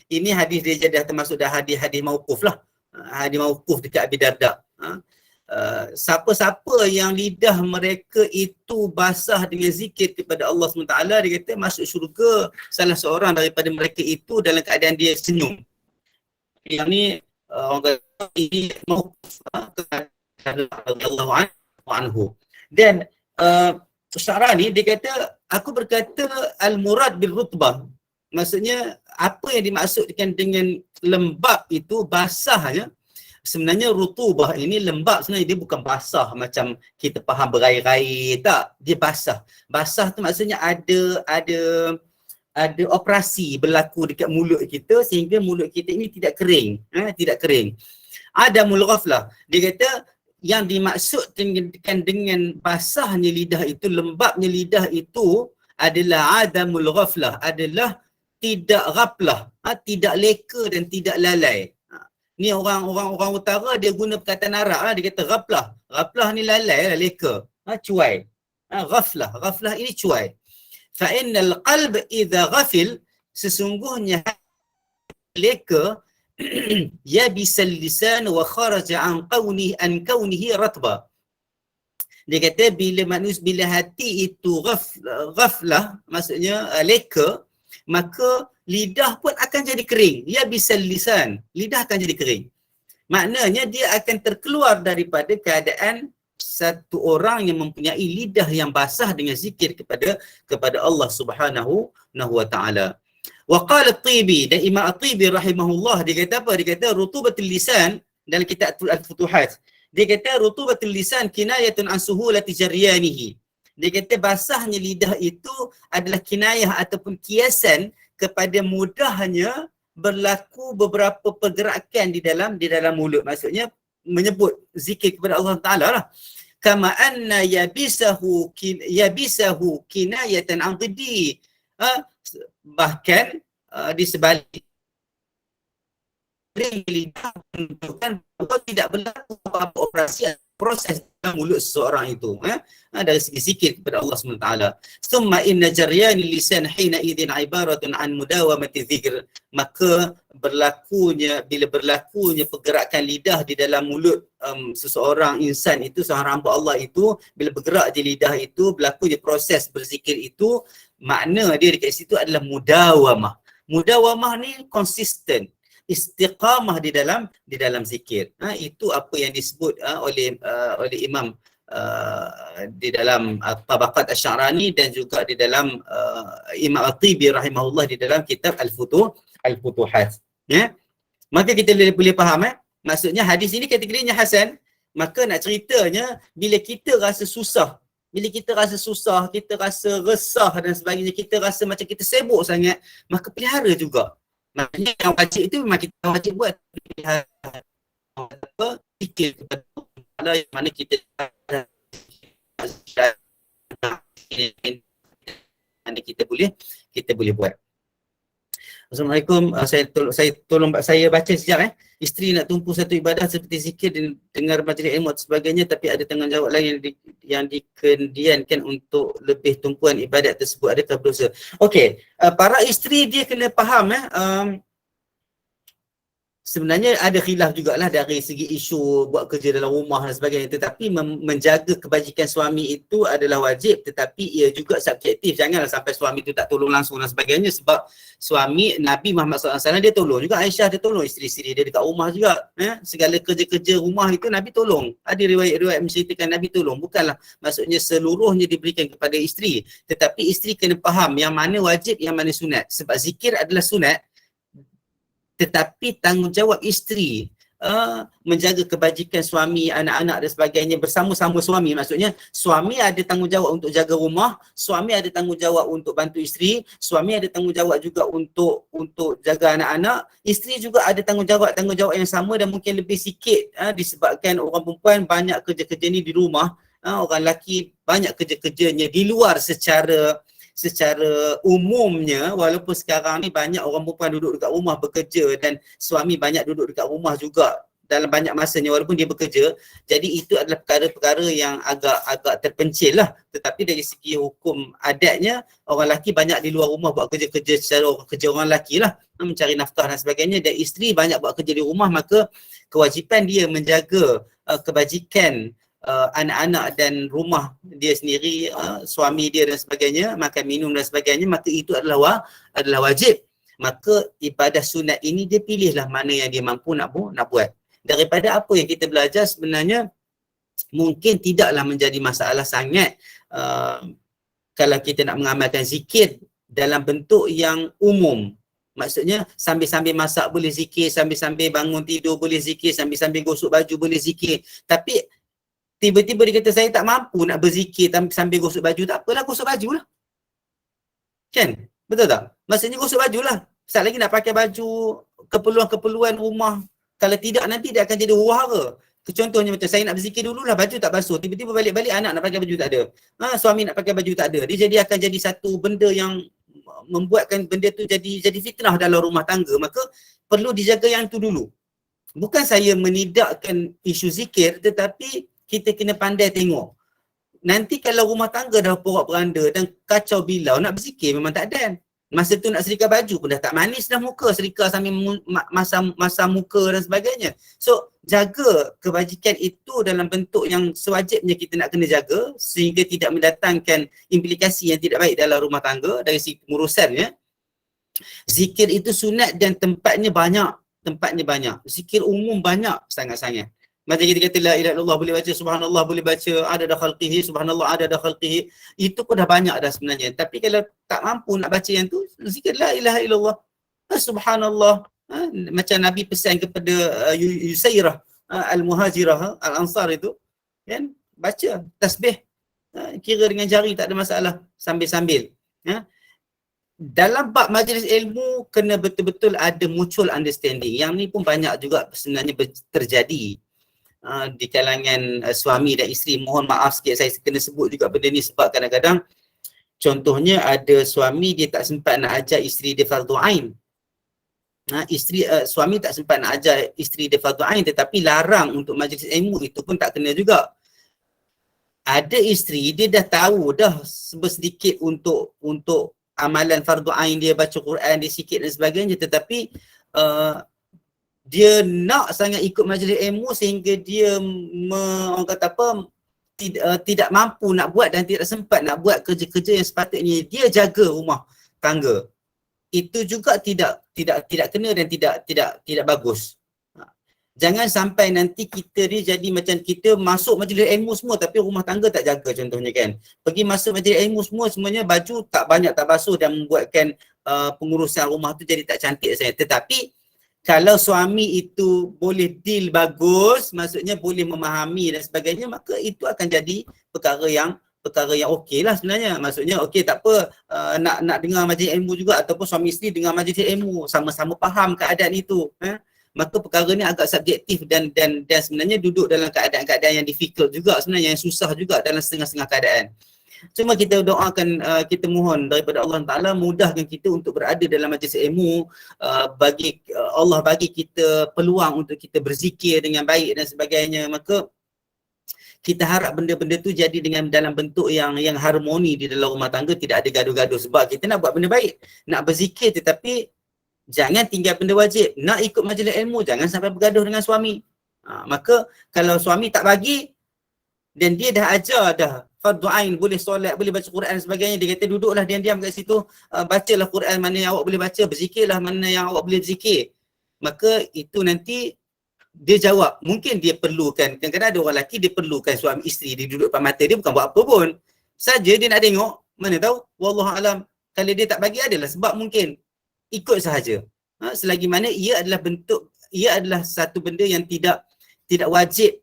Ini hadis dia dah termasuk dah hadis mauquf lah. Hadis mauquf dekat Abi Darda. Siapa-siapa yang lidah mereka itu basah dengan zikir kepada Allah SWT, dia kata masuk syurga salah seorang daripada mereka itu dalam keadaan dia senyum. Yang ni orang kata ini mauquf radhiyallahu anhu. Dan Sya'rani dia kata, aku berkata al-murad bil rutbah, maksudnya apa yang dimaksudkan dengan lembab itu basahnya. Sebenarnya rutubah ini lembab, sebenarnya dia bukan basah macam kita faham berair-air, tak, dia basah. Basah tu maksudnya ada operasi berlaku dekat mulut kita sehingga mulut kita ini tidak kering, tidak kering. Adamul ghaflah, dia kata yang dimaksudkan dengan basahnya lidah itu, lembabnya lidah itu adalah adamul ghaflah, adalah tidak ghaflah, tidak leka dan tidak lalai. Ni orang utara dia guna perkataan Arab, dia kata ghaflah. Ghaflah ni lalai lah, leka. Cuai. Ghaflah ini cuai. Fa innal qalb idza ghafil, sesungguhnya leka yabisal lisan wa kharaja an kaunihi ratba. Dia kata bila hati itu ghaflah, maksudnya leka, maka lidah pun akan jadi kering. Yabisal lisan, lidah akan jadi kering. Maknanya dia akan terkeluar daripada keadaan satu orang yang mempunyai lidah yang basah dengan zikir kepada Allah Subhanahu wa taala. Wa qala At-Tibi, dan Imam At-Tibi rahimahullah, dia kata apa? Dia kata rutubatul lisan dalam kitab Al-Futuhat. Dia kata rutubatul lisan kinayatun an suhulati jaryanihi. Dia kata basahnya lidah itu adalah kinayah ataupun kiasan kepada mudahnya berlaku beberapa pergerakan di dalam mulut. Maksudnya menyebut zikir kepada Allah Taala lah. Kama anna yabisahu kinayatan an dhiddi. Bahkan di sebalik lidah menunjukkan bahawa tidak berlaku apa-apa operasi atau proses dalam mulut seseorang itu dari segi zikir kepada Allah SWT. Summa inna jaryani lisan hina idin ibaratun an mudawamati dzikr. Maka bila berlakunya pergerakan lidah di dalam mulut seseorang insan itu, seorang hamba Allah itu, bila bergerak di lidah itu, berlakunya proses berzikir itu, makna dia dekat situ adalah mudawamah. Mudawamah ni konsisten, istiqamah di dalam zikir. Itu apa yang disebut oleh Imam di dalam Tabaqat Asy-Sya'rani dan juga di dalam Imam At-Tibi rahimahullah di dalam kitab Al-Futuhat. Maka kita boleh faham maksudnya hadis ini kategorinya hasan. Maka nak ceritanya bila kita rasa susah, kita rasa resah dan sebagainya, kita rasa macam kita sibuk sangat, maka pelihara juga. Maknanya yang wajib itu memang kita wajib buat. Fikir kepada Allah yang mana kita boleh buat. Assalamualaikum. Saya baca sekejap. Isteri nak tumpu satu ibadah seperti zikir dan dengar majlis ilmu dan sebagainya, tapi ada tanggungjawab lain yang dikendiankan untuk lebih tumpuan ibadat tersebut. Adakah berdosa? Okey, para isteri dia kena faham sebenarnya ada khilaf jugalah dari segi isu buat kerja dalam rumah dan sebagainya, tetapi menjaga kebajikan suami itu adalah wajib, tetapi ia juga subjektif. Janganlah sampai suami itu tak tolong langsung dan sebagainya, sebab suami Nabi Muhammad SAW dia tolong juga, Aisyah dia tolong isteri-isteri dia dekat rumah juga. Segala kerja-kerja rumah itu Nabi tolong. Ada riwayat-riwayat menceritakan Nabi tolong. Bukanlah maksudnya seluruhnya diberikan kepada isteri, tetapi isteri kena faham yang mana wajib, yang mana sunat. Sebab zikir adalah sunat, tetapi tanggungjawab isteri menjaga kebajikan suami, anak-anak dan sebagainya bersama-sama suami. Maksudnya suami ada tanggungjawab untuk jaga rumah, suami ada tanggungjawab untuk bantu isteri, suami ada tanggungjawab juga untuk jaga anak-anak, isteri juga ada tanggungjawab yang sama dan mungkin lebih sikit disebabkan orang perempuan banyak kerja-kerja ni di rumah, orang lelaki banyak kerja-kerjanya di luar secara umumnya. Walaupun sekarang ni banyak orang perempuan duduk dekat rumah bekerja dan suami banyak duduk dekat rumah juga dalam banyak masanya walaupun dia bekerja. Jadi itu adalah perkara-perkara yang agak terpencil lah. Tetapi dari segi hukum adatnya, orang lelaki banyak di luar rumah buat kerja-kerja secara kerja orang lelaki lah, mencari nafkah dan sebagainya, dan isteri banyak buat kerja di rumah. Maka kewajipan dia menjaga kebajikan anak-anak dan rumah dia sendiri, suami dia dan sebagainya, makan minum dan sebagainya, maka itu adalah wajib. Maka ibadah sunat ini dia pilihlah mana yang dia mampu nak buat. Daripada apa yang kita belajar sebenarnya mungkin tidaklah menjadi masalah sangat kalau kita nak mengamalkan zikir dalam bentuk yang umum. Maksudnya sambil-sambil masak boleh zikir, sambil-sambil bangun tidur boleh zikir, sambil-sambil gosok baju boleh zikir. Tapi tiba-tiba dia kata saya tak mampu nak berzikir sambil gosok baju, tak apalah, gosok baju lah. Kan? Betul tak? Maksudnya gosok baju lah. Sekejap lagi nak pakai baju keperluan-keperluan rumah. Kalau tidak nanti dia akan jadi huru-hara. Contohnya macam saya nak berzikir dululah, baju tak basuh, tiba-tiba balik-balik anak nak pakai baju tak ada. Suami nak pakai baju tak ada. Dia akan jadi satu benda yang membuatkan benda tu jadi fitnah dalam rumah tangga. Maka perlu dijaga yang tu dulu. Bukan saya menidakkan isu zikir, tetapi kita kena pandai tengok. Nanti kalau rumah tangga dah porak-poranda dan kacau bilau, nak berzikir memang tak ada. Masa tu nak serika baju pun dah tak manis dah muka, serika sambil masam muka dan sebagainya. So, jaga kebajikan itu dalam bentuk yang sewajibnya kita nak kena jaga sehingga tidak mendatangkan implikasi yang tidak baik dalam rumah tangga dari segi pengurusannya. Zikir itu sunat dan tempatnya banyak. Zikir umum banyak sangat-sangat. Macam kita kata la ilaha illallah boleh baca, subhanallah boleh baca, adada khalqihi, subhanallah adada khalqihi. Itu pun dah banyak dah sebenarnya. Tapi kalau tak mampu nak baca yang tu, zikir la ilaha illallah, subhanallah. Macam Nabi pesan kepada Yusairah al-Muhajirah, al-Ansar itu, kan? Baca tasbih, kira dengan jari tak ada masalah, sambil-sambil. Dalam bab majlis ilmu kena betul-betul ada mutual understanding. Yang ni pun banyak juga sebenarnya terjadi di kalangan suami dan isteri. Mohon maaf sikit saya kena sebut juga benda ni sebab kadang-kadang contohnya ada suami dia tak sempat nak ajar isteri dia fardu ain. Suami tak sempat nak ajar isteri dia fardu ain tetapi larang untuk majlis ilmu, itu pun tak kena juga. Ada isteri dia dah tahu dah sedikit untuk amalan fardu ain dia, baca Quran dia sikit dan sebagainya, tetapi dia nak sangat ikut majlis ilmu sehingga dia orang kata apa, tidak mampu nak buat dan tidak sempat nak buat kerja-kerja yang sepatutnya dia jaga rumah tangga. Itu juga tidak kena dan tidak bagus. Jangan sampai nanti kita ni jadi macam kita masuk majlis ilmu semua tapi rumah tangga tak jaga, contohnya kan. Pergi masuk majlis ilmu semuanya baju tak banyak tak basuh dan membuatkan pengurusan rumah tu jadi tak cantik saya. Tetapi kalau suami itu boleh deal bagus, maksudnya boleh memahami dan sebagainya, maka itu akan jadi perkara yang okey lah sebenarnya. Maksudnya okey, tak apa, nak dengar majlis ilmu juga ataupun suami isteri dengar majlis ilmu, sama-sama faham keadaan itu. Maka perkara ni agak subjektif dan sebenarnya duduk dalam keadaan-keadaan yang difficult juga sebenarnya, yang susah juga dalam setengah-setengah keadaan. Cuma kita doakan, kita mohon daripada Allah Ta'ala mudahkan kita untuk berada dalam majlis ilmu, Allah bagi kita peluang untuk kita berzikir dengan baik dan sebagainya. Maka kita harap benda-benda tu jadi dengan dalam bentuk yang harmoni di dalam rumah tangga, tidak ada gaduh-gaduh. Sebab kita nak buat benda baik, nak berzikir tetapi jangan tinggal benda wajib. Nak ikut majlis ilmu, jangan sampai bergaduh dengan suami. Maka kalau suami tak bagi dan dia dah ajar dah fardu ain, boleh solat, boleh baca Quran dan sebagainya, dia kata duduklah diam-diam kat situ, bacalah Quran mana yang awak boleh baca, berzikirlah mana yang awak boleh berzikir. Maka itu nanti dia jawab, mungkin dia perlukan, kadang-kadang ada orang lelaki dia perlukan suami isteri dia duduk depan mata dia bukan buat apa pun, saja dia nak tengok, mana tahu, wallahualam, kalau dia tak bagi adalah sebab mungkin ikut sahaja. Selagi mana ia adalah satu benda yang tidak wajib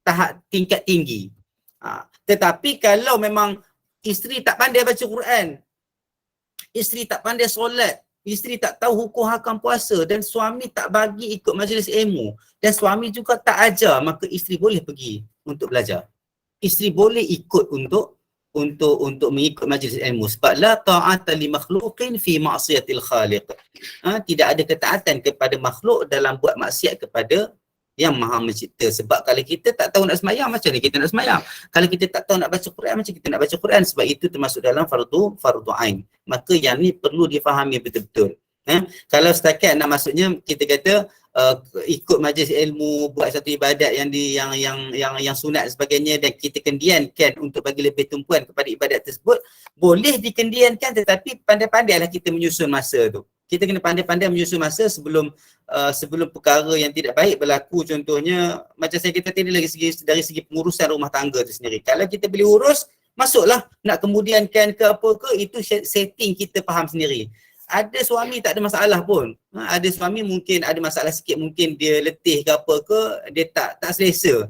tahap tingkat tinggi. Tetapi kalau memang isteri tak pandai baca Quran, isteri tak pandai solat, isteri tak tahu hukum hakam puasa dan suami tak bagi ikut majlis ilmu dan suami juga tak ajar, maka isteri boleh pergi untuk belajar. Isteri boleh ikut untuk mengikut majlis ilmu sebab la ta'ata li makhluqin fi ma'siyatil khaliq. Tidak ada ketaatan kepada makhluk dalam buat maksiat kepada yang maha mencipta. Sebab kalau kita tak tahu nak semayang, macam mana kita nak semayang? Kalau kita tak tahu nak baca Quran, macam kita nak baca Quran? Sebab itu termasuk dalam fardu ain. Maka yang ni perlu difahami betul-betul. Kalau setakat nak maksudnya kita kata ikut majlis ilmu, buat satu ibadat yang sunat sebagainya dan kita kendiankan untuk bagi lebih tumpuan kepada ibadat tersebut, boleh dikendiankan tetapi pandai-pandailah kita menyusun masa tu. Kita kena pandai-pandai menyusun masa sebelum perkara yang tidak baik berlaku. Contohnya macam saya kata tadi dari segi pengurusan rumah tangga tu sendiri. Kalau kita boleh urus, masuklah. Nak kemudiankan ke apa ke, itu setting kita faham sendiri. Ada suami tak ada masalah pun. Ada suami mungkin ada masalah sikit, mungkin dia letih ke apa ke, dia tak selesa.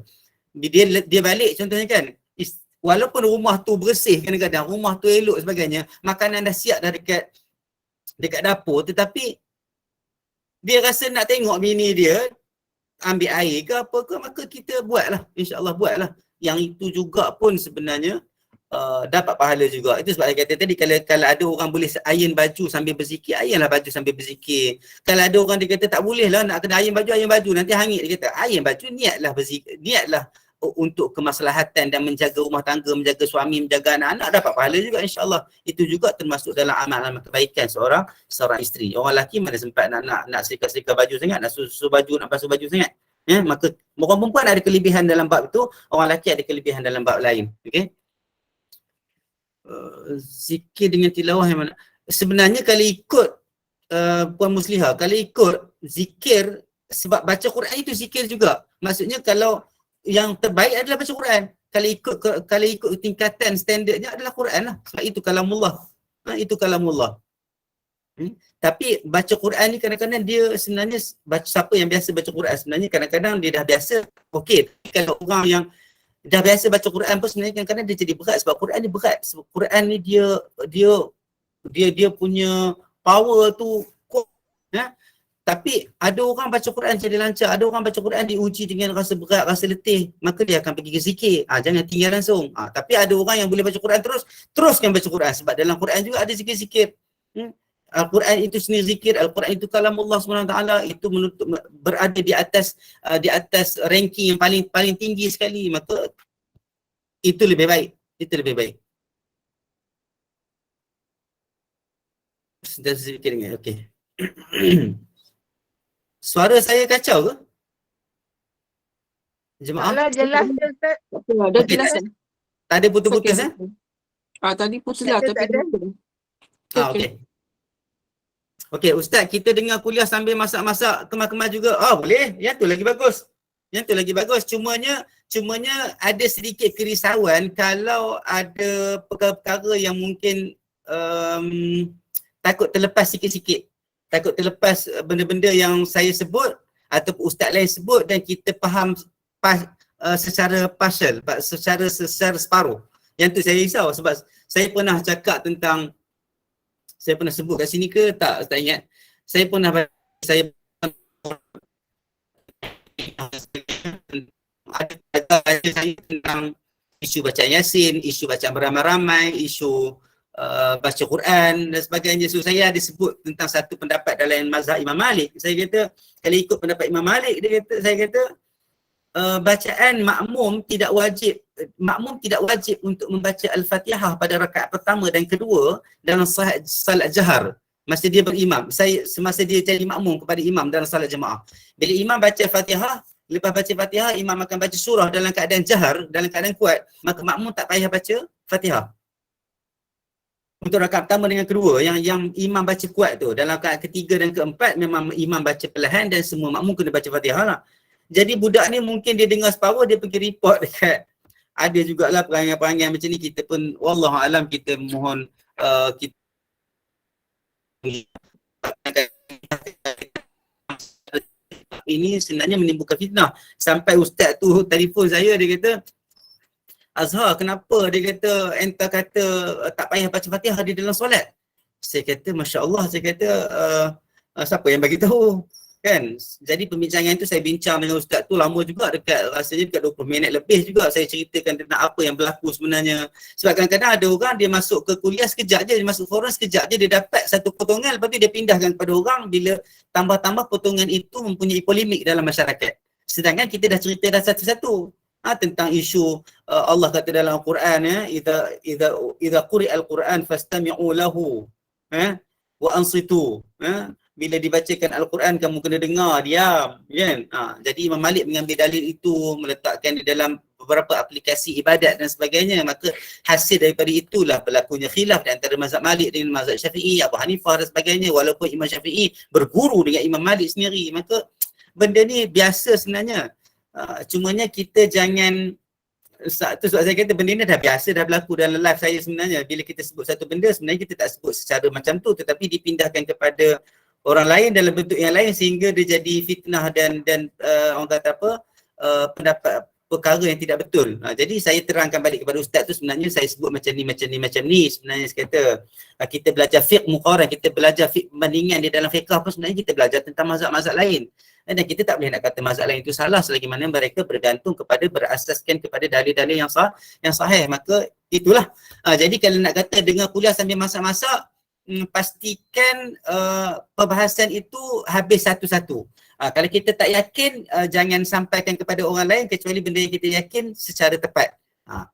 Dia balik contohnya kan, walaupun rumah tu bersih kadang-kadang, rumah tu elok sebagainya, makanan dah siap dah dekat dapur, tetapi dia rasa nak tengok bini dia ambil air ke apa ke, maka kita buatlah, insya-Allah buatlah. Yang itu juga pun sebenarnya dapat pahala juga. Itu sebab saya kata tadi, kalau ada orang boleh iron baju sambil berzikir, ironlah baju sambil berzikir. Kalau ada orang dia kata tak boleh lah nak kena iron baju nanti hangit, dia kata iron baju, niatlah berzikir, niatlah untuk kemaslahatan dan menjaga rumah tangga, menjaga suami, menjaga anak-anak, dapat pahala juga insya-Allah. Itu juga termasuk dalam amal-amal kebaikan seorang isteri. Orang lelaki mana sempat nak serika-serika baju sangat, nak susu baju, nak basuh baju sangat. Maka orang perempuan ada kelebihan dalam bab itu, orang lelaki ada kelebihan dalam bab lain. Okey. Zikir dengan tilawah yang mana? Sebenarnya kalau ikut Puan Muslihah, kalau ikut zikir, sebab baca Quran itu zikir juga. Maksudnya kalau yang terbaik adalah baca Quran. Kalau ikut tingkatan standardnya adalah Quran lah. Sebab itu kalamullah. Itu kalamullah. Tapi baca Quran ni kadang-kadang dia sebenarnya, siapa yang biasa baca Quran sebenarnya kadang-kadang dia dah biasa, okey. Kalau orang yang dah biasa baca Quran pun sebenarnya kadang-kadang dia jadi berat, sebab Quran ni berat. Sebab Quran ni dia punya power tu kuat. Tapi ada orang baca Quran jadi lancar, ada orang baca Quran diuji dengan rasa berat, rasa letih, maka dia akan pergi ke zikir. Jangan tinggal langsung. Tapi ada orang yang boleh baca Quran teruskan baca Quran, sebab dalam Quran juga ada zikir-zikir. Al-Quran itu sendiri zikir, Al-Quran itu kalamullah SWT, itu berada di atas ranking yang paling tinggi sekali, maka itu lebih baik. Sudah zikir dengan, okey. Suara saya kacau ke? Jemaah? Jelas je Ustaz. Dah jelas. Tak ada putus-putus Tadi putus lah tapi ada. Okey. Okey, Ustaz, kita dengar kuliah sambil masak-masak kemas-kemas juga. Boleh. Yang tu lagi bagus. Cumanya ada sedikit kerisauan kalau ada perkara-perkara yang mungkin takut terlepas sikit-sikit. Takut terlepas benda-benda yang saya sebut atau ustaz lain sebut dan kita faham secara partial, secara separuh. Yang tu saya risau, sebab saya pernah cakap tentang, saya pernah sebut kat sini ke tak ingat. Saya pernah ada saya tentang isu bacaan Yasin, isu bacaan beramai-ramai, isu baca Quran dan sebagainya. So saya ada sebut tentang satu pendapat dalam mazhab Imam Malik. Saya kata kalau ikut pendapat Imam Malik, saya kata bacaan makmum tidak wajib untuk membaca Al-Fatihah pada rakaat pertama dan kedua dalam salat jahar masa dia berimam. Semasa dia jadi makmum kepada imam dalam salat jemaah. Bila imam baca Fatihah, lepas baca Fatihah imam akan baca surah dalam keadaan jahar, dalam keadaan kuat, maka makmum tak payah baca Fatihah. Untuk rakaat pertama dengan kedua yang imam baca kuat tu, dalam rakaat ketiga dan keempat memang imam baca perlahan dan semua makmum kena baca Fatihah lah. Jadi budak ni mungkin dia dengar separuh, dia pergi report dekat, ada jugalah perangai-perangai macam ni. Kita pun wallahualam, kita mohon kita ini sebenarnya menimbulkan fitnah. Sampai ustaz tu telefon saya, dia kata, Azhar, kenapa dia kata entah kata tak payah baca Fatihah di dalam solat? Saya kata masya-Allah, saya kata siapa yang bagi tahu? Kan? Jadi perbincangan tu saya bincang dengan ustaz tu lama juga, rasanya dekat 20 minit lebih juga saya ceritakan tentang apa yang berlaku sebenarnya. Sebab kadang-kadang ada orang dia masuk ke kuliah sekejap je, dia masuk forum sekejap je, dia dapat satu potongan, lepas tu dia pindahkan kepada orang, bila tambah-tambah potongan itu mempunyai polemik dalam masyarakat. Sedangkan kita dah cerita dah satu-satu. Tentang isu Allah kata dalam Al-Quran, idza quri'al Quran fastami'u lahu wa ansitu. Bila dibacakan Al-Quran kamu kena dengar, diam, kan? Jadi Imam Malik mengambil dalil itu, meletakkan di dalam beberapa aplikasi ibadat dan sebagainya. Maka hasil daripada itulah berlakunya khilaf di antara mazhab Malik dengan mazhab Syafi'i, Abu Hanifah dan sebagainya. Walaupun Imam Syafi'i berguru dengan Imam Malik sendiri, maka benda ni biasa sebenarnya. Cumanya kita jangan, tu sebab saya kata benda ni dah biasa, dah berlaku dalam live saya sebenarnya. Bila kita sebut satu benda, sebenarnya kita tak sebut secara macam tu, tetapi dipindahkan kepada orang lain dalam bentuk yang lain sehingga dia jadi fitnah dan orang kata apa, pendapat perkara yang tidak betul. Jadi saya terangkan balik kepada ustaz tu, sebenarnya saya sebut macam ni. Sebenarnya saya kata kita belajar fiqh muqarran, kita belajar fiqh bandingan di dalam fiqh pun sebenarnya kita belajar tentang mazhab-mazhab lain. Dan kita tak boleh nak kata mazhab lain itu salah selagi mana mereka bergantung kepada, berasaskan kepada dalil-dalil yang sahih. Maka itulah. Jadi kalau nak kata dengar kuliah sambil masak-masak, pastikan perbahasan itu habis satu-satu. Kalau kita tak yakin, jangan sampaikan kepada orang lain kecuali benda yang kita yakin secara tepat.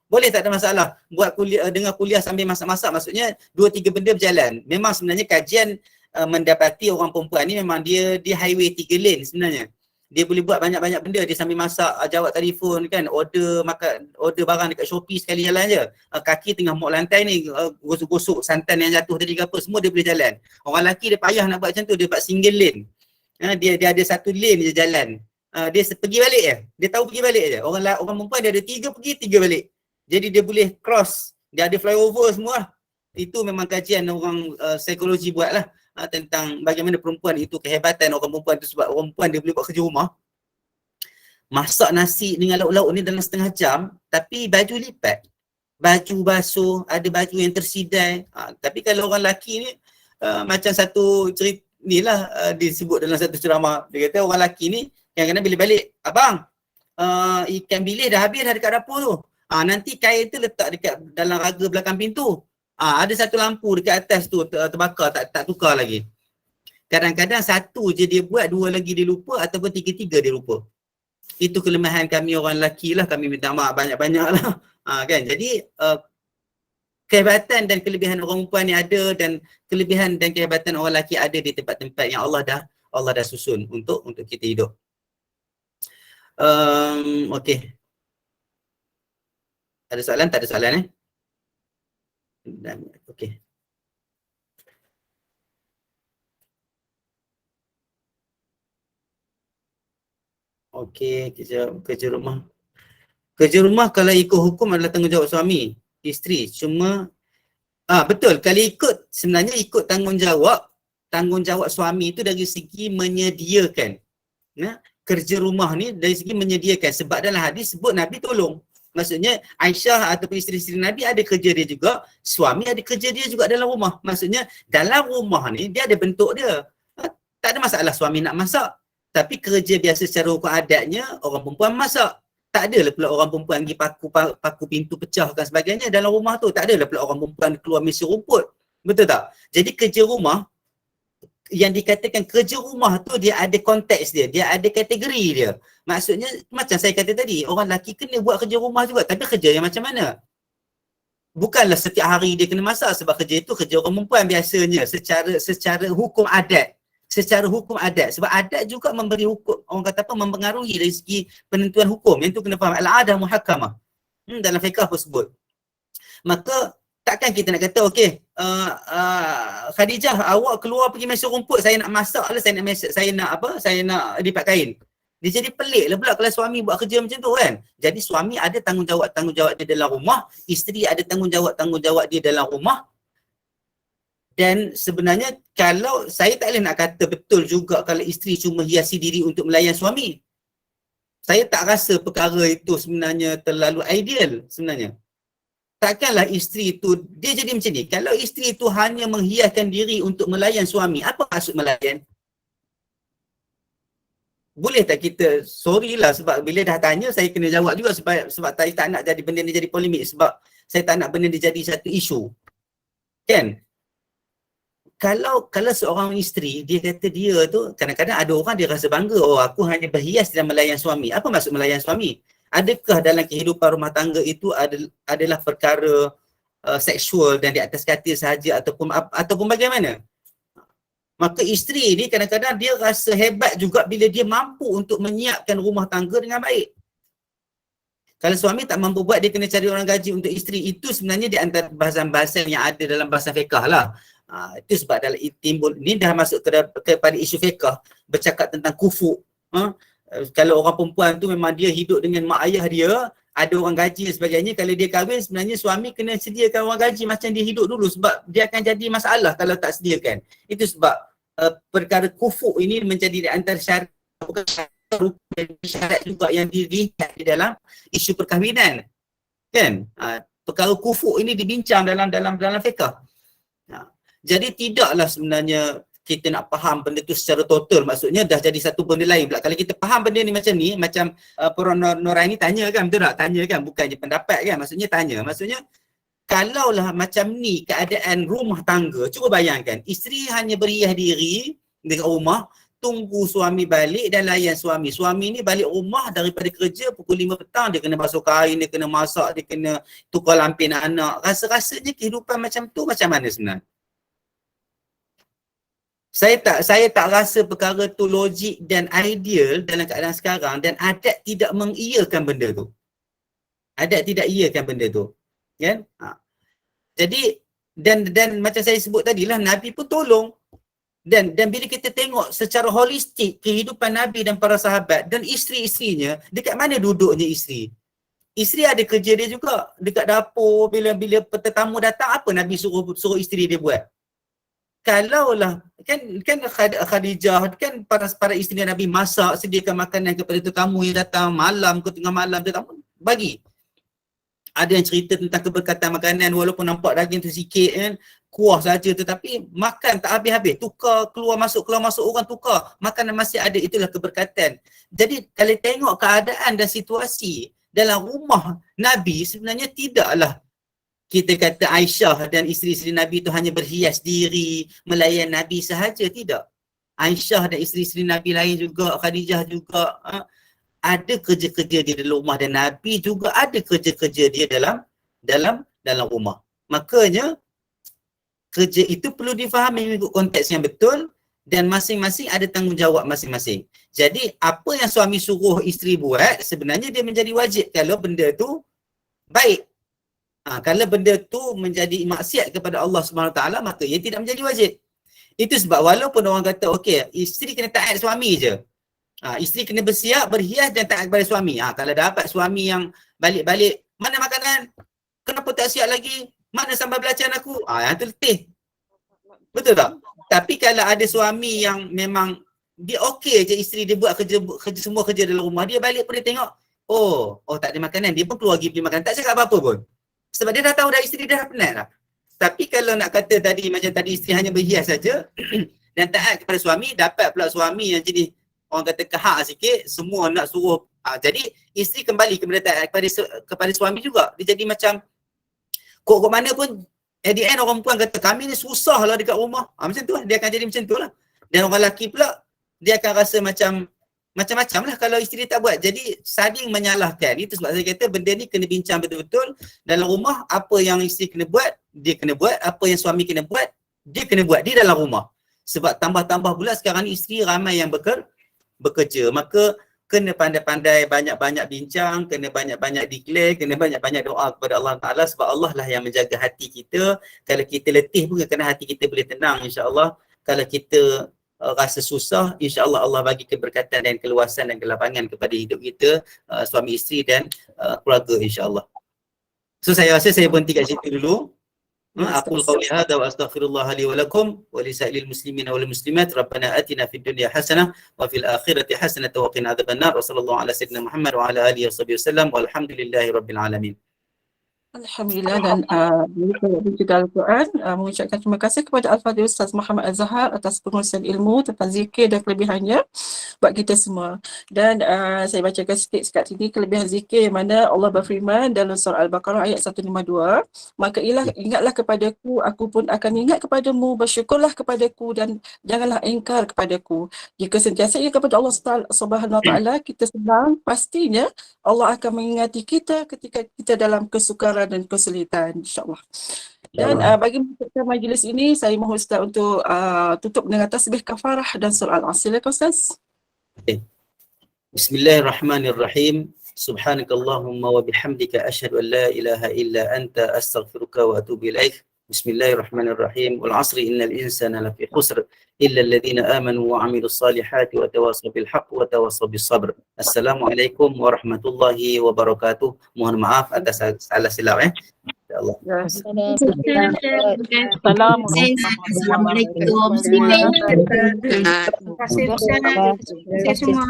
Boleh, tak ada masalah. Buat kuliah, dengar kuliah sambil masak-masak, maksudnya 2-3 benda berjalan. Memang sebenarnya kajian mendapati orang perempuan ni memang dia highway 3 lane sebenarnya. Dia boleh buat banyak-banyak benda. Dia sambil masak, jawab telefon kan, order makan, order barang dekat Shopee sekali jalan je. Kaki tengah mop lantai ni, gosok-gosok santan yang jatuh tadi ke apa, semua dia boleh jalan. Orang lelaki dia payah nak buat macam tu, dia buat single lane. Dia ada satu lane je jalan. Dia pergi balik je. Dia tahu pergi balik je. Orang perempuan dia ada 3 pergi, 3 balik. Jadi dia boleh cross. Dia ada flyover semua. Itu memang kajian orang psikologi buat lah. Tentang bagaimana perempuan itu, kehebatan orang perempuan itu, sebab orang perempuan dia boleh buat kerja rumah. Masak nasi dengan lauk-lauk ni dalam setengah jam, tapi baju lipat. Baju basuh, ada baju yang tersidai. Tapi kalau orang lelaki ni, macam satu cerita ni lah, disebut dalam satu ceramah. Dia kata orang lelaki ni, kadang-kadang bila balik, abang, ikan bilis dah habis dah dekat dapur tu. Nanti kain tu letak dekat dalam raga belakang pintu. Ada satu lampu dekat atas tu terbakar, tak tukar lagi. Kadang-kadang satu je dia buat, 2 lagi dia lupa, ataupun 3 dia lupa. Itu kelemahan kami orang lelaki lah, kami minta maaf banyak-banyak lah. Kan? Jadi kehebatan dan kelebihan orang perempuan ni ada, dan kelebihan dan kehebatan orang lelaki ada di tempat-tempat yang Allah dah susun untuk kita hidup. Okey. Ada soalan? Tak ada soalan okey. Okey, kerja rumah. Kerja rumah kalau ikut hukum adalah tanggungjawab suami, isteri. Cuma betul, kalau ikut, sebenarnya ikut tanggungjawab suami itu dari segi menyediakan. Kerja rumah ni dari segi menyediakan, sebab dalam hadis sebut Nabi tolong. Maksudnya Aisyah ataupun isteri-isteri Nabi ada kerja dia juga, suami ada kerja dia juga dalam rumah. Maksudnya dalam rumah ni dia ada bentuk dia. Tak ada masalah suami nak masak, tapi kerja biasa secara hukum adatnya orang perempuan masak. Tak adalah pula orang perempuan pergi paku pintu pecah dan sebagainya dalam rumah tu. Tak adalah pula orang perempuan keluar misi rumput. Betul tak? Jadi kerja rumah, yang dikatakan kerja rumah tu dia ada konteks dia ada kategori dia. Maksudnya macam saya kata tadi, orang lelaki kena buat kerja rumah juga, tapi kerja yang macam mana? Bukanlah setiap hari dia kena masak, sebab kerja itu kerja orang perempuan biasanya secara hukum adat. Secara hukum adat, sebab adat juga memberi hukum, orang kata apa, mempengaruhi dari segi penentuan hukum. Yang tu kena faham, al-adah muhakkamah. Dalam fiqh pun sebut. Maka takkan kita nak kata okey, Khadijah awak keluar pergi mesyuk rumput, saya nak masak lah, saya nak lipat kain. Dia jadi pelik lah pula kalau suami buat kerja macam tu kan. Jadi suami ada tanggungjawab dia dalam rumah, isteri ada tanggungjawab dia dalam rumah. Dan sebenarnya kalau saya tak boleh nak kata betul juga kalau isteri cuma hiasi diri untuk melayan suami. Saya tak rasa perkara itu sebenarnya terlalu ideal sebenarnya. Takkanlah isteri itu, dia jadi macam ni. Kalau isteri itu hanya menghiaskan diri untuk melayan suami, apa maksud melayan? Boleh tak kita, sorry lah sebab bila dah tanya saya kena jawab juga, sebab saya tak nak jadi benda ni jadi polemik, sebab saya tak nak benda ni jadi satu isu. Kan? Kalau seorang isteri, dia kata dia tu, kadang-kadang ada orang dia rasa bangga, oh aku hanya berhias dan melayan suami. Apa maksud melayan suami? Adakah dalam kehidupan rumah tangga itu adalah perkara seksual dan di atas katil sahaja ataupun bagaimana? Maka isteri ni kadang-kadang dia rasa hebat juga bila dia mampu untuk menyiapkan rumah tangga dengan baik. Kalau suami tak mampu buat, dia kena cari orang gaji untuk isteri. Itu sebenarnya di antara bahasan-bahasan yang ada dalam bahasa fiqh lah. Itu sebab dalam timbul, ni dah masuk kepada isu fiqh, bercakap tentang kufu. Kalau orang perempuan tu memang dia hidup dengan mak ayah dia, ada orang gaji dan sebagainya, kalau dia kahwin sebenarnya suami kena sediakan orang gaji macam dia hidup dulu, sebab dia akan jadi masalah kalau tak sediakan. Itu sebab perkara kufu ini menjadi di antara syarat juga yang dilihat di dalam isu perkahwinan. Kan? Perkara kufu ini dibincang dalam fiqh. Jadi tidaklah sebenarnya kita nak faham benda tu secara total, maksudnya dah jadi satu benda lain pula. Kalau kita faham benda ni, macam Puan Noraini tanya kan, betul tak? Tanya kan, bukannya pendapat kan, maksudnya tanya. Maksudnya kalaulah macam ni keadaan rumah tangga, cuba bayangkan, isteri hanya berhias diri dekat rumah, tunggu suami balik dan layan suami. Suami ni balik rumah daripada kerja pukul 5 petang, dia kena basuh kain, dia kena masak, dia kena tukar lampin anak. Rasa-rasanya kehidupan macam tu macam mana sebenarnya? Saya tak rasa perkara tu logik dan ideal dalam keadaan sekarang, dan adat tidak mengiyakan benda tu. Adat tidak iyakan benda tu. Kan? Jadi dan macam saya sebut tadi lah, Nabi pun tolong. Dan bila kita tengok secara holistik kehidupan Nabi dan para sahabat dan isteri-isterinya, dekat mana duduknya isteri? Isteri ada kerja dia juga dekat dapur. Bila tetamu datang, apa Nabi suruh isteri dia buat? Kalaulah kan Khadijah kan para isteri Nabi masak, sediakan makanan kepada tetamu yang datang malam ke tengah malam, tetamu bagi. Ada yang cerita tentang keberkatan makanan, walaupun nampak daging tu sikit kan, kuah saja, tetapi makan tak habis-habis, tukar keluar masuk orang tukar, makanan masih ada. Itulah keberkatan. Jadi kalau tengok keadaan dan situasi dalam rumah Nabi, sebenarnya tidaklah kita kata Aisyah dan isteri-isteri Nabi tu hanya berhias diri melayan Nabi sahaja, tidak. Aisyah dan isteri-isteri Nabi lain juga, Khadijah juga, ada kerja-kerja dia dalam rumah, dan Nabi juga ada kerja-kerja dia dalam rumah. Makanya kerja itu perlu difahami mengikut konteks yang betul, dan masing-masing ada tanggungjawab masing-masing. Jadi apa yang suami suruh isteri buat, sebenarnya dia menjadi wajib kalau benda tu baik. Kalau benda tu menjadi maksiat kepada Allah SWT, maka ia tidak menjadi wajib. Itu sebab walaupun orang kata okey, isteri kena taat suami je, isteri kena bersiap, berhias dan taat kepada suami. Kalau dapat suami yang balik-balik, mana makanan? Kenapa tak siap lagi? Mana sambal belacan aku? Yang tu letih. Betul tak? Tapi kalau ada suami yang memang dia okey je isteri dia buat semua kerja dalam rumah, dia balik pun dia tengok, oh tak ada makanan, dia pun keluar pergi beli makanan, tak cakap apa-apa pun. Sebab dia dah tahu dah isteri dia dah penat dah. Tapi kalau nak kata tadi, macam tadi isteri hanya berhias saja dan taat kepada suami, dapat pula suami yang jadi orang kata kehak sikit, semua nak suruh. Jadi isteri kembali kepada taat kepada suami juga. Dia jadi macam kok mana pun at the end orang perempuan kata kami ni susah lah dekat rumah. Macam tu lah, dia akan jadi macam tu lah. Dan orang lelaki pula dia akan rasa macam-macam lah kalau isteri tak buat. Jadi saling menyalahkan. Itu sebab saya kata benda ni kena bincang betul-betul dalam rumah. Apa yang isteri kena buat, dia kena buat. Apa yang suami kena buat, dia kena buat di dalam rumah. Sebab tambah-tambah pula sekarang ni isteri ramai yang bekerja. Maka kena pandai-pandai banyak-banyak bincang, kena banyak-banyak declare, kena banyak-banyak doa kepada Allah Ta'ala, sebab Allah lah yang menjaga hati kita. Kalau kita letih pun kerana hati kita boleh tenang, insya-Allah. Kalau kita rasa susah, insya-Allah Allah bagi keberkatan dan keluasan dan kelapangan kepada hidup kita, suami isteri dan keluarga, insya-Allah. So saya rasa saya berhenti kat situ dulu. Aqul qawli hadha wa astaghfirullah li wa lakum wa li sa'ilil muslimina wal muslimat. Rabbana atina fid dunya hasanah wa fil akhirati hasanah wa qina adzabannar. Wa sallallahu ala sayyidina Muhammad wa ala alihi wasallam walhamdulillahi rabbil alamin. Alhamdulillah. Dan juga Al-Quran mengucapkan terima kasih kepada Al-Fadhil Ustaz Muhammad Al-Zahar atas pengurusan ilmu tentang zikir dan kelebihannya buat kita semua. Dan saya bacakan sikit kat sini kelebihan zikir yang mana Allah berfirman dalam surah Al-Baqarah ayat 152, maka ingatlah kepadaku, aku pun akan ingat kepadamu, bersyukurlah kepadaku dan janganlah ingkar kepadaku. Jika sentiasa ingat kepada Allah Subhanahu Wa Taala, kita senang, pastinya Allah akan mengingati kita ketika kita dalam kesukaran dan kesulitan, insya-Allah. Dan bagi menutup majlis ini, saya mohon Ustaz untuk tutup dengan tasbih kafarah dan surah Al-Asr. Silakan Ustaz. Bismillahirrahmanirrahim. Subhanakallahumma wa bihamdika asyhadu an la ilaha illa anta astaghfiruka wa atubu ilaik. Bismillahirrahmanirrahim. Wal 'asri innal insana lafi khusr illa alladhina amanu wa 'amilus salihati wa tawassaw bil haqq wa tawassaw bis sabr. Assalamualaikum warahmatullahi wabarakatuh. Mohon maaf atas salah silap insyaallah. Assalamualaikum. Terima kasih semua.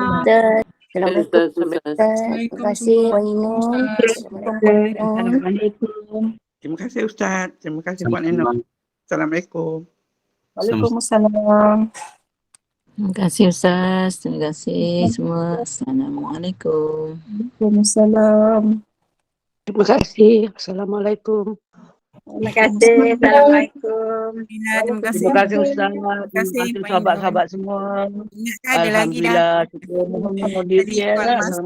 Terima kasih Puan Inul. Terima kasih Ustaz. Terima kasih Puan Inul. Assalamualaikum. Waalaikumsalam. Terima kasih Ustaz. Terima kasih semua. Assalamualaikum. Waalaikumsalam. Terima kasih. Assalamualaikum. Terima kasih. Assalamualaikum. Terima kasih. Terima kasih Ustaz. Terima kasih, kasih Pak sahabat-sahabat semua. Ingat ada lagi dah. Alhamdulillah. Syukur. Dari Alhamdulillah. Kuala Mas-